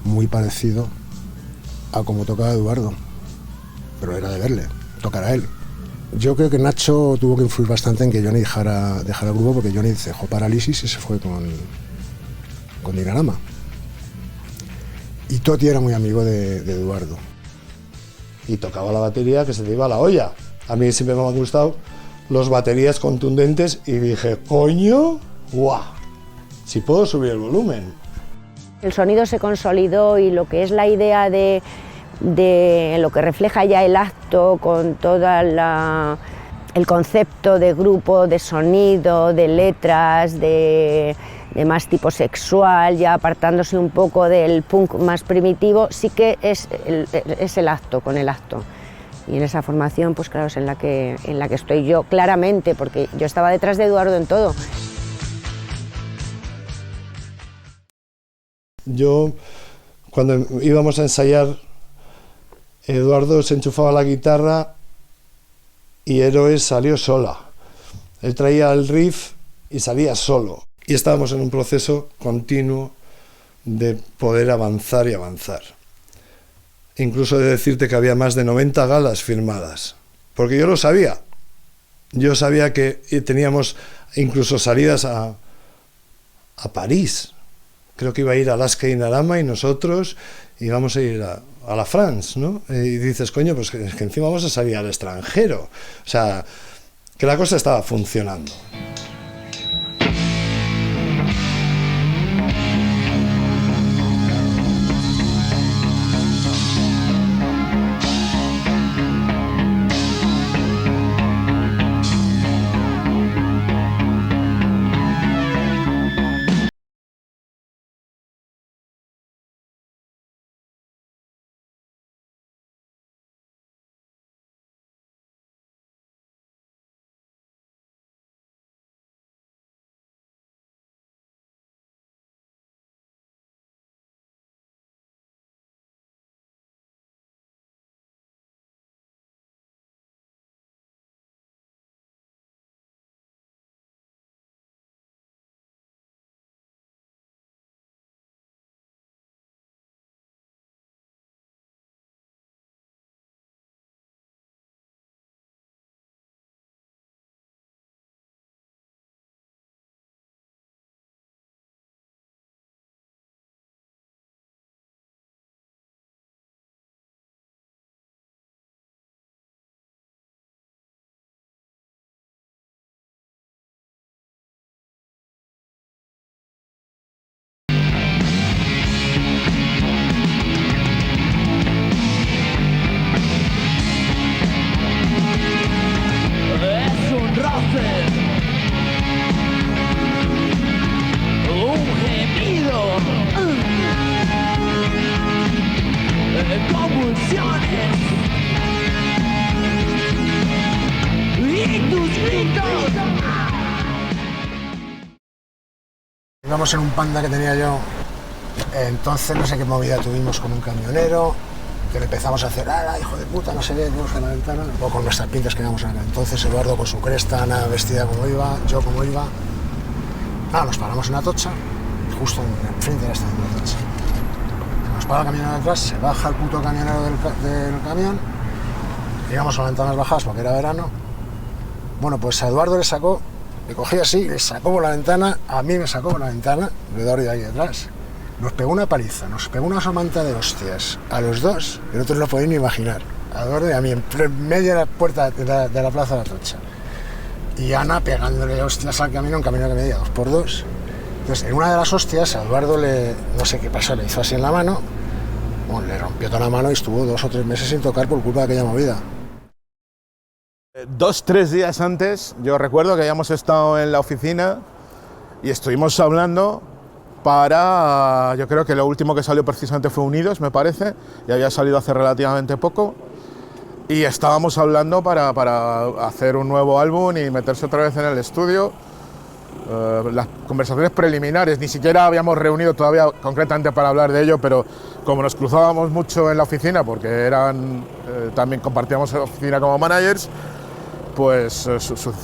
[SPEAKER 14] muy parecido a como tocaba Eduardo, pero era de verle, tocar a él. Yo creo que Nacho tuvo que influir bastante en que Johnny dejara el grupo, porque Johnny dejó Parálisis y se fue con Dinarama. Y Toti era muy amigo de Eduardo.
[SPEAKER 11] Y tocaba la batería que se te iba a la olla. A mí siempre me han gustado los baterías contundentes y dije, coño, ¡guau! Si puedo subir el volumen.
[SPEAKER 10] El sonido se consolidó y lo que es la idea de lo que refleja ya el acto con toda el concepto de grupo, de sonido, de letras, de más tipo sexual, ya apartándose un poco del punk más primitivo, sí que es el acto, con el acto. Y en esa formación, pues claro, es en la que estoy yo claramente, porque yo estaba detrás de Eduardo en todo.
[SPEAKER 11] Yo, cuando íbamos a ensayar, Eduardo se enchufaba la guitarra y Héroes salió sola. Él traía el riff y salía solo. Y estábamos en un proceso continuo de poder avanzar y avanzar. Incluso de decirte que había más de 90 galas firmadas. Porque yo lo sabía. yo sabía que teníamos incluso salidas a París. Creo que iba a ir Alaska y Narama y nosotros íbamos a ir a la France, ¿no? Y dices, coño, pues que encima vamos a salir al extranjero. O sea, que la cosa estaba funcionando.
[SPEAKER 3] Es un roce, un gemido, convulsiones y tus gritos.
[SPEAKER 14] Íbamos en un Panda que tenía yo, entonces no sé qué movida tuvimos con un camionero, que le empezamos a hacer, ¡ala, hijo de puta, no sé qué, vamos a la ventana! O con nuestras pintas que íbamos a ver. Entonces Eduardo con su cresta, Ana vestida como iba, yo como iba. Nada, nos paramos en una tocha, justo enfrente de la estación de la tocha. Nos para el camionero detrás, se baja el puto camionero del camión, íbamos con las ventanas bajadas porque era verano. Bueno, pues a Eduardo le cogí así, le sacó por la ventana, a mí me sacó por la ventana, Eduardo iba ahí detrás. Nos pegó una paliza, nos pegó una somanta de hostias a los dos, que no te lo podéis ni imaginar. A Eduardo y a mí, en medio de la puerta de la plaza de la Tocha. Y Ana pegándole hostias al camino, un camino que medía 2x2. Entonces, en una de las hostias, a Eduardo no sé qué pasó, le hizo así en la mano, bueno, le rompió toda la mano y estuvo 2 o 3 meses sin tocar por culpa de aquella movida.
[SPEAKER 4] 2-3 días antes, yo recuerdo que habíamos estado en la oficina y estuvimos hablando para, yo creo que lo último que salió precisamente fue Unidos, me parece, y había salido hace relativamente poco, y estábamos hablando para hacer un nuevo álbum y meterse otra vez en el estudio. Las conversaciones preliminares, ni siquiera habíamos reunido todavía concretamente para hablar de ello, pero como nos cruzábamos mucho en la oficina, porque también compartíamos la oficina como managers, pues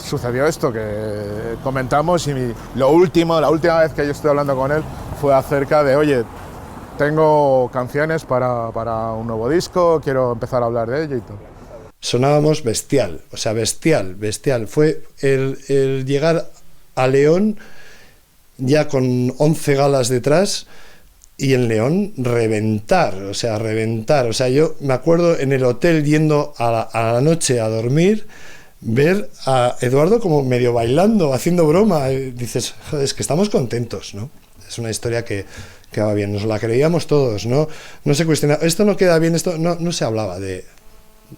[SPEAKER 4] sucedió esto que comentamos, y la última vez que yo estoy hablando con él fue acerca de, oye, tengo canciones para un nuevo disco, quiero empezar a hablar de ello y todo.
[SPEAKER 11] Sonábamos bestial, o sea, bestial. Fue el llegar a León ya con 11 galas detrás y en León reventar. O sea, yo me acuerdo en el hotel yendo a la noche a dormir, ver a Eduardo como medio bailando, haciendo broma. Dices, joder, es que estamos contentos, ¿no? Es una historia que va bien, nos la creíamos todos, ¿no? No se cuestionaba, esto no queda bien, esto no se hablaba de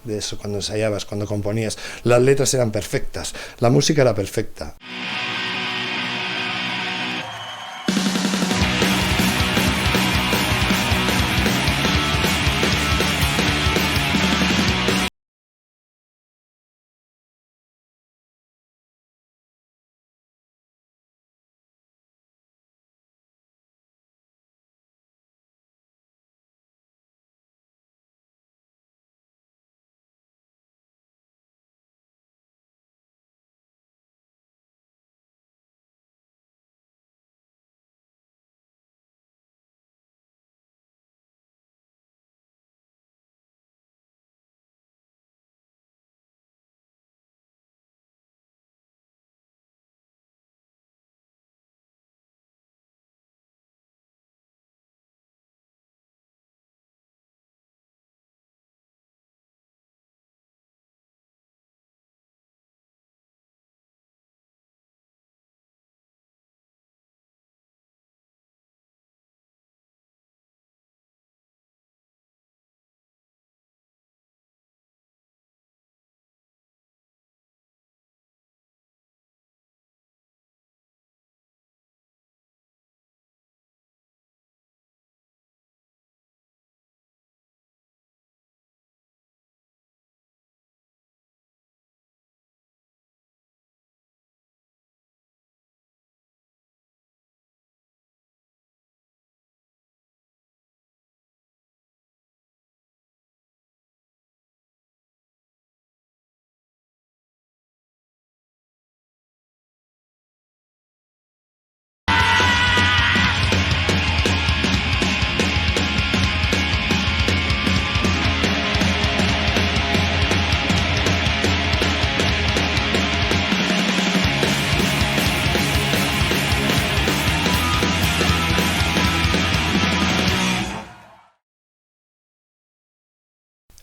[SPEAKER 11] eso cuando ensayabas, cuando componías. Las letras eran perfectas, la música era perfecta.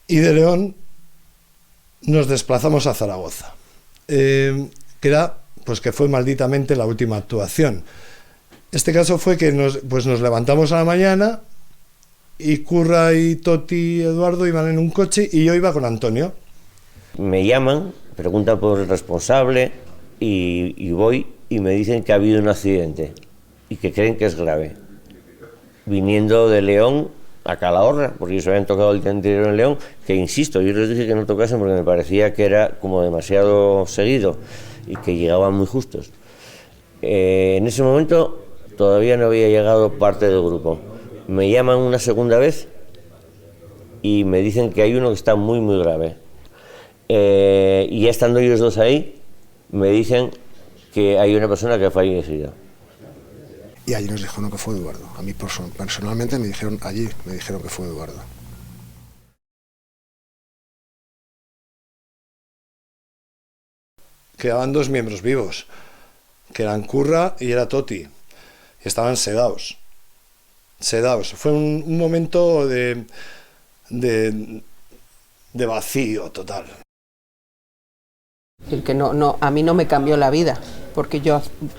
[SPEAKER 11] Y de León nos desplazamos a Zaragoza, que fue malditamente la última actuación. Este caso fue que nos levantamos a la mañana y Curra y Toti y Eduardo iban en un coche y yo iba con Antonio.
[SPEAKER 8] Me llaman, preguntan por el responsable y voy y me dicen que ha habido un accidente y que creen que es grave. Viniendo de León a Calahorra, porque ellos habían tocado el día anterior en León, que insisto, yo les dije que no tocasen porque me parecía que era como demasiado seguido y que llegaban muy justos. En ese momento todavía no había llegado parte del grupo. Me llaman una segunda vez y me dicen que hay uno que está muy muy grave. Y ya estando ellos dos ahí, me dicen que hay una persona que ha fallecido.
[SPEAKER 14] Y allí nos dijeron que fue Eduardo. A mí personalmente me dijeron que fue Eduardo.
[SPEAKER 11] Quedaban 2 miembros vivos, que eran Curra y era Toti. Estaban sedados. Fue un momento de vacío total.
[SPEAKER 5] El que a mí no me cambió la vida, porque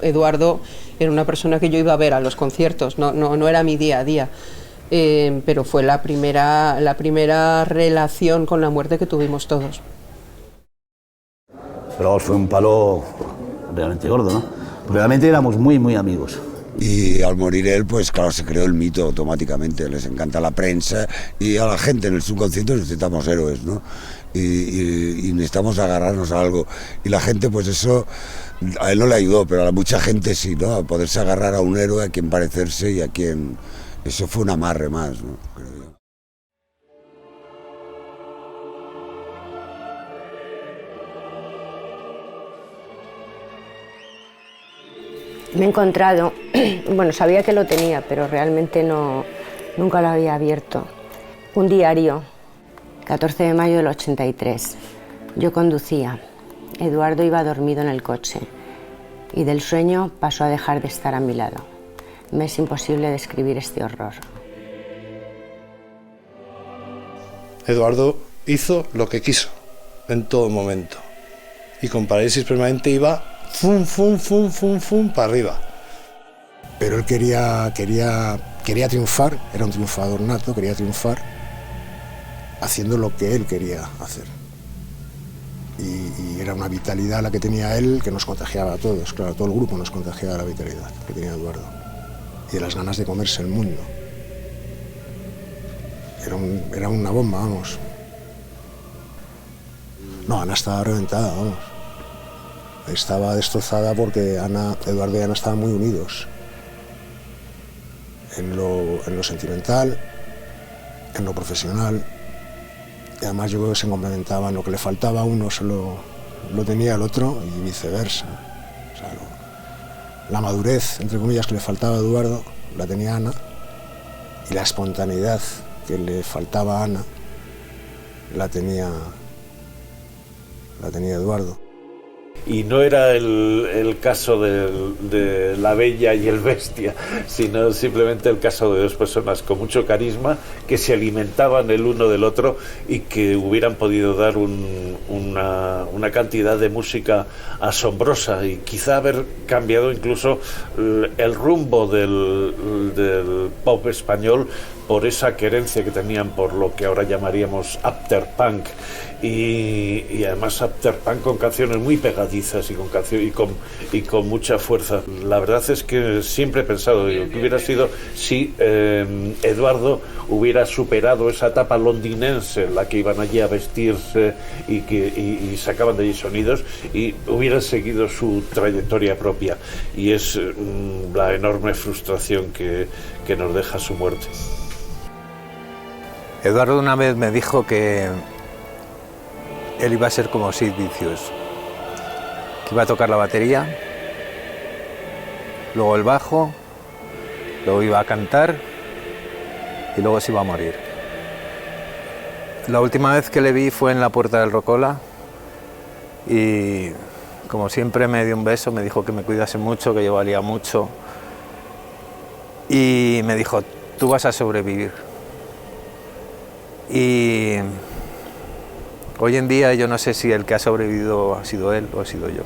[SPEAKER 5] Eduardo era una persona que yo iba a ver a los conciertos, no era mi día a día, pero fue la primera relación con la muerte que tuvimos todos.
[SPEAKER 22] Pero fue un palo realmente gordo, ¿no? Porque realmente éramos muy, muy amigos.
[SPEAKER 12] Y al morir él, pues claro, se creó el mito automáticamente. Les encanta la prensa y a la gente en el subconsciente necesitamos héroes, ¿no? Y necesitamos agarrarnos a algo. Y la gente, pues eso, a él no le ayudó, pero a mucha gente sí, ¿no? A poderse agarrar a un héroe, a quien parecerse y a quien... Eso fue un amarre más, ¿no? Creo yo.
[SPEAKER 10] Me he encontrado, bueno, sabía que lo tenía, pero realmente nunca lo había abierto. Un diario, 14 de mayo del 83. Yo conducía, Eduardo iba dormido en el coche y del sueño pasó a dejar de estar a mi lado. Me es imposible describir este horror.
[SPEAKER 11] Eduardo hizo lo que quiso en todo momento y con parálisis permanente iba fum, fum, fum, fum, fum, para arriba.
[SPEAKER 14] Pero él quería triunfar, era un triunfador nato, quería triunfar haciendo lo que él quería hacer. Y era una vitalidad la que tenía él que nos contagiaba a todos, claro, todo el grupo nos contagiaba la vitalidad que tenía Eduardo y de las ganas de comerse el mundo. Era una bomba, vamos. No, Ana estaba reventada, vamos. Estaba destrozada porque Eduardo y Ana estaban muy unidos en lo sentimental, en lo profesional, y además yo creo que se complementaban. Lo que le faltaba a uno lo tenía el otro y viceversa. O sea, la madurez, entre comillas, que le faltaba a Eduardo la tenía Ana, y la espontaneidad que le faltaba a Ana la tenía Eduardo.
[SPEAKER 9] Y no era el caso de la bella y el bestia, sino simplemente el caso de dos personas con mucho carisma que se alimentaban el uno del otro y que hubieran podido dar una cantidad de música asombrosa y quizá haber cambiado incluso el rumbo del pop español por esa querencia que tenían por lo que ahora llamaríamos afterpunk y además afterpunk con canciones muy pegadizas y con mucha fuerza. La verdad es que siempre he pensado que hubiera sido si Eduardo hubiera superado esa etapa londinense en la que iban allí a vestirse y sacaban de allí sonidos y hubieran seguido su trayectoria propia, y es la enorme frustración que nos deja su muerte.
[SPEAKER 17] Eduardo una vez me dijo que él iba a ser como Sid Vicious, que iba a tocar la batería, luego el bajo, luego iba a cantar y luego se iba a morir. La última vez que le vi fue en la Puerta del Rocola y como siempre me dio un beso, me dijo que me cuidase mucho, que yo valía mucho y me dijo, tú vas a sobrevivir. Y Hoy en día yo no sé si el que ha sobrevivido ha sido él o ha sido yo.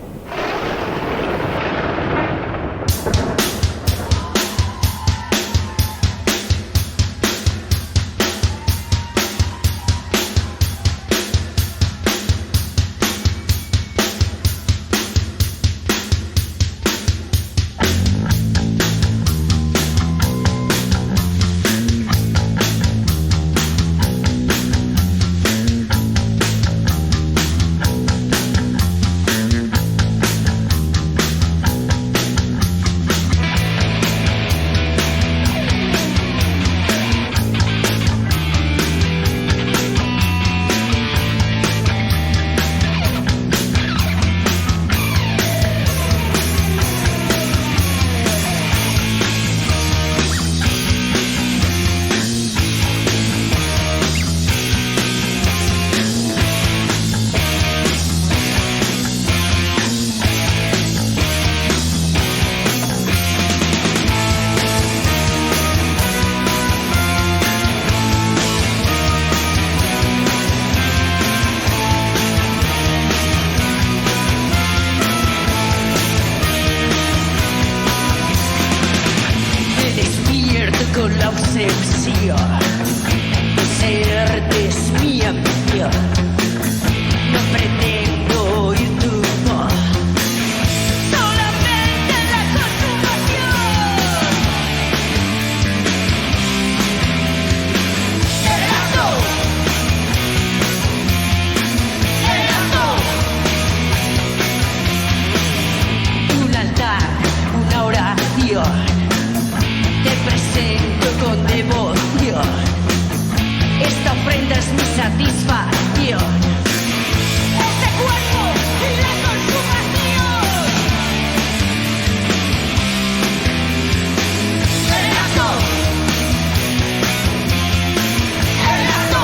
[SPEAKER 3] con la obsesión de serte es mi ambición. No pretendo oír tu voz, solamente la consumación. El acto, un altar, una oración. Te presento con devoción. Esta ofrenda es mi satisfacción. Este cuerpo y la consumación. El acto. El acto.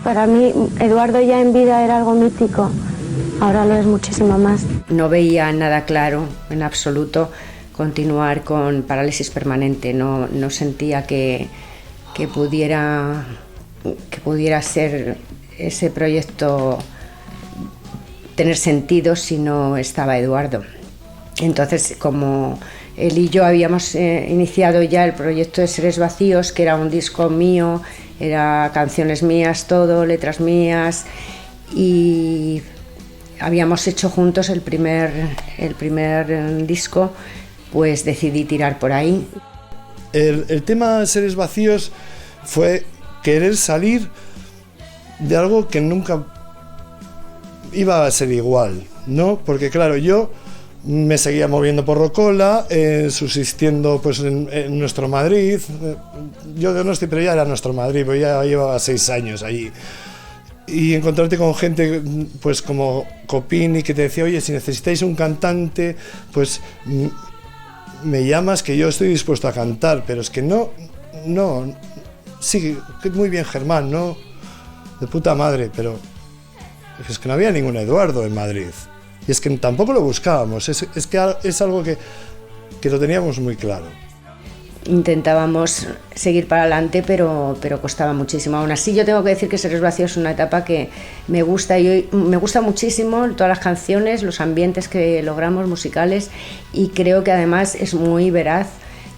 [SPEAKER 10] Para mí, Eduardo ya en vida era algo mítico, ahora lo es muchísimo más.
[SPEAKER 5] No veía nada claro, en absoluto, continuar con parálisis permanente. No sentía que pudiera ser ese proyecto, tener sentido si no estaba Eduardo. Entonces, como él y yo habíamos iniciado ya el proyecto de Seres Vacíos, que era un disco mío, era canciones mías, todo, letras mías, y habíamos hecho juntos el primer disco, pues decidí tirar por ahí.
[SPEAKER 11] El tema Seres Vacíos fue querer salir de algo que nunca iba a ser igual, ¿no? Porque claro, yo me seguía moviendo por Rocola, subsistiendo pues en nuestro Madrid. Yo de Donosti, pero ya era nuestro Madrid, pues ya llevaba 6 años allí. Y encontrarte con gente pues como Copini, que te decía, oye, si necesitáis un cantante, pues me llamas, que yo estoy dispuesto a cantar. Pero es que no, sí, muy bien Germán, ¿no? De puta madre, pero es que no había ningún Eduardo en Madrid. Y es que tampoco lo buscábamos, es que es algo que lo teníamos muy claro.
[SPEAKER 10] intentábamos seguir para adelante, pero costaba muchísimo. Aún así, yo tengo que decir que Seres Vacíos es una etapa que me gusta, y me gusta muchísimo todas las canciones, los ambientes que logramos musicales, y creo que además es muy veraz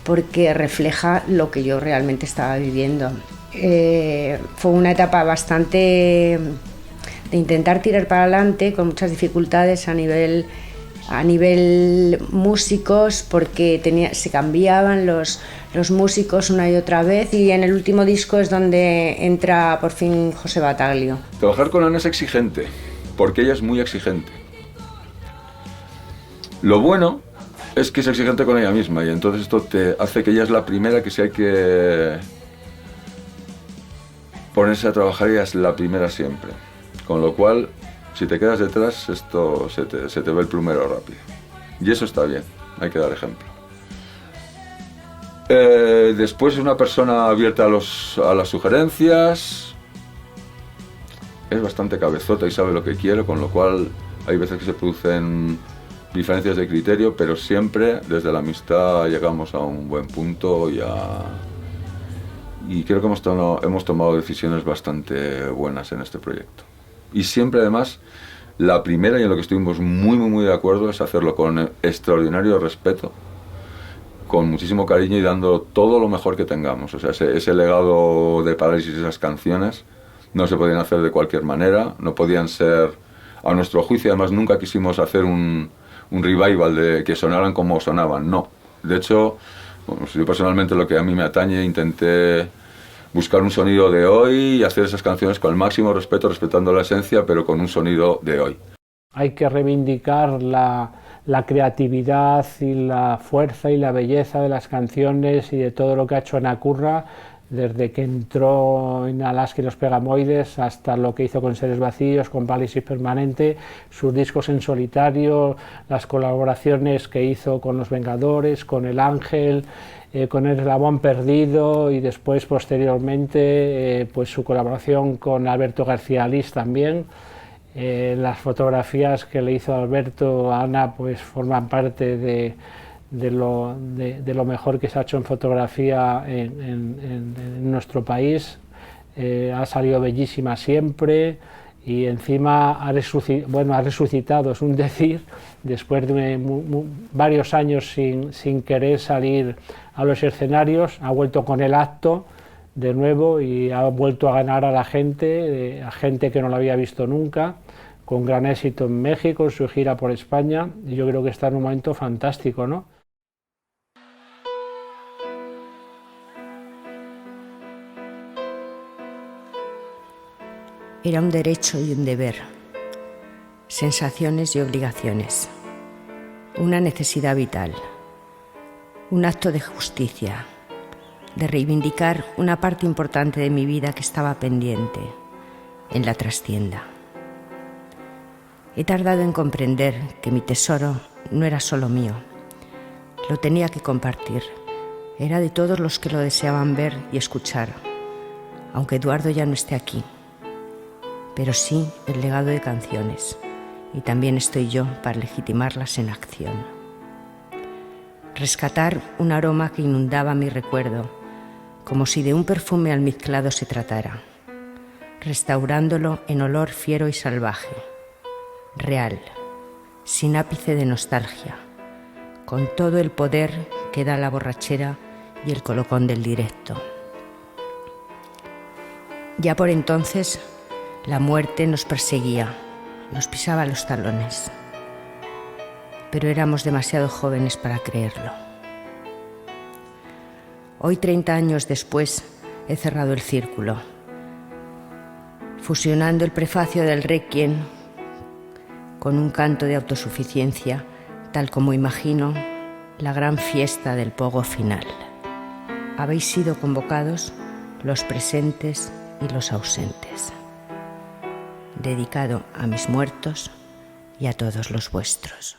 [SPEAKER 10] porque refleja lo que yo realmente estaba viviendo. Fue una etapa bastante de intentar tirar para adelante, con muchas dificultades a nivel músicos, porque se cambiaban los músicos una y otra vez, y en el último disco es donde entra por fin José Battaglio.
[SPEAKER 19] Trabajar con Ana es exigente, porque ella es muy exigente. Lo bueno es que es exigente con ella misma, y entonces esto te hace que ella es la primera que si hay que ponerse a trabajar, ella es la primera siempre. Con lo cual, si te quedas detrás, esto se te ve el plumero rápido. Y eso está bien, hay que dar ejemplo. Después es una persona abierta a las sugerencias. Es bastante cabezota y sabe lo que quiere, con lo cual hay veces que se producen diferencias de criterio, pero siempre desde la amistad llegamos a un buen punto y creo que hemos tomado decisiones bastante buenas en este proyecto. Y siempre además, la primera y en lo que estuvimos muy de acuerdo es hacerlo con extraordinario respeto, con muchísimo cariño y dando todo lo mejor que tengamos. O sea, ese legado de Parálisis, esas canciones, no se podían hacer de cualquier manera, no podían ser a nuestro juicio. Además, nunca quisimos hacer un revival de que sonaran como sonaban, no. De hecho, bueno, yo personalmente, lo que a mí me atañe, intenté buscar un sonido de hoy y hacer esas canciones con el máximo respeto, respetando la esencia, pero con un sonido de hoy.
[SPEAKER 15] Hay que reivindicar la creatividad y la fuerza y la belleza de las canciones y de todo lo que ha hecho Ana Curra, desde que entró en Alaska y los Pegamoides hasta lo que hizo con Seres Vacíos, con Parálisis Permanente, sus discos en solitario, las colaboraciones que hizo con Los Vengadores, con El Ángel, con El Eslabón Perdido, y después posteriormente pues su colaboración con Alberto García Lys también. Las fotografías que le hizo Alberto a Ana pues forman parte de lo mejor que se ha hecho en fotografía en nuestro país. Ha salido bellísima siempre, y encima ha resucitado, es un decir, después de varios años sin querer salir a los escenarios, ha vuelto con El Acto de nuevo y ha vuelto a ganar a la gente, que no lo había visto nunca, con gran éxito en México, en su gira por España, y yo creo que está en un momento fantástico, ¿no?
[SPEAKER 10] Era un derecho y un deber, sensaciones y obligaciones, una necesidad vital, un acto de justicia, de reivindicar una parte importante de mi vida que estaba pendiente, en la trastienda. He tardado en comprender que mi tesoro no era solo mío, lo tenía que compartir, era de todos los que lo deseaban ver y escuchar, aunque Eduardo ya no esté aquí. Pero sí el legado de canciones, y también estoy yo para legitimarlas en acción. Rescatar un aroma que inundaba mi recuerdo, como si de un perfume almizclado se tratara, restaurándolo en olor fiero y salvaje, real, sin ápice de nostalgia, con todo el poder que da la borrachera y el colocón del directo. Ya por entonces, la muerte nos perseguía, nos pisaba los talones, pero éramos demasiado jóvenes para creerlo. Hoy, 30 años después, he cerrado el círculo, fusionando el prefacio del Requiem con un canto de autosuficiencia, tal como imagino la gran fiesta del pogo final. Habéis sido convocados los presentes y los ausentes. Dedicado a mis muertos y a todos los vuestros.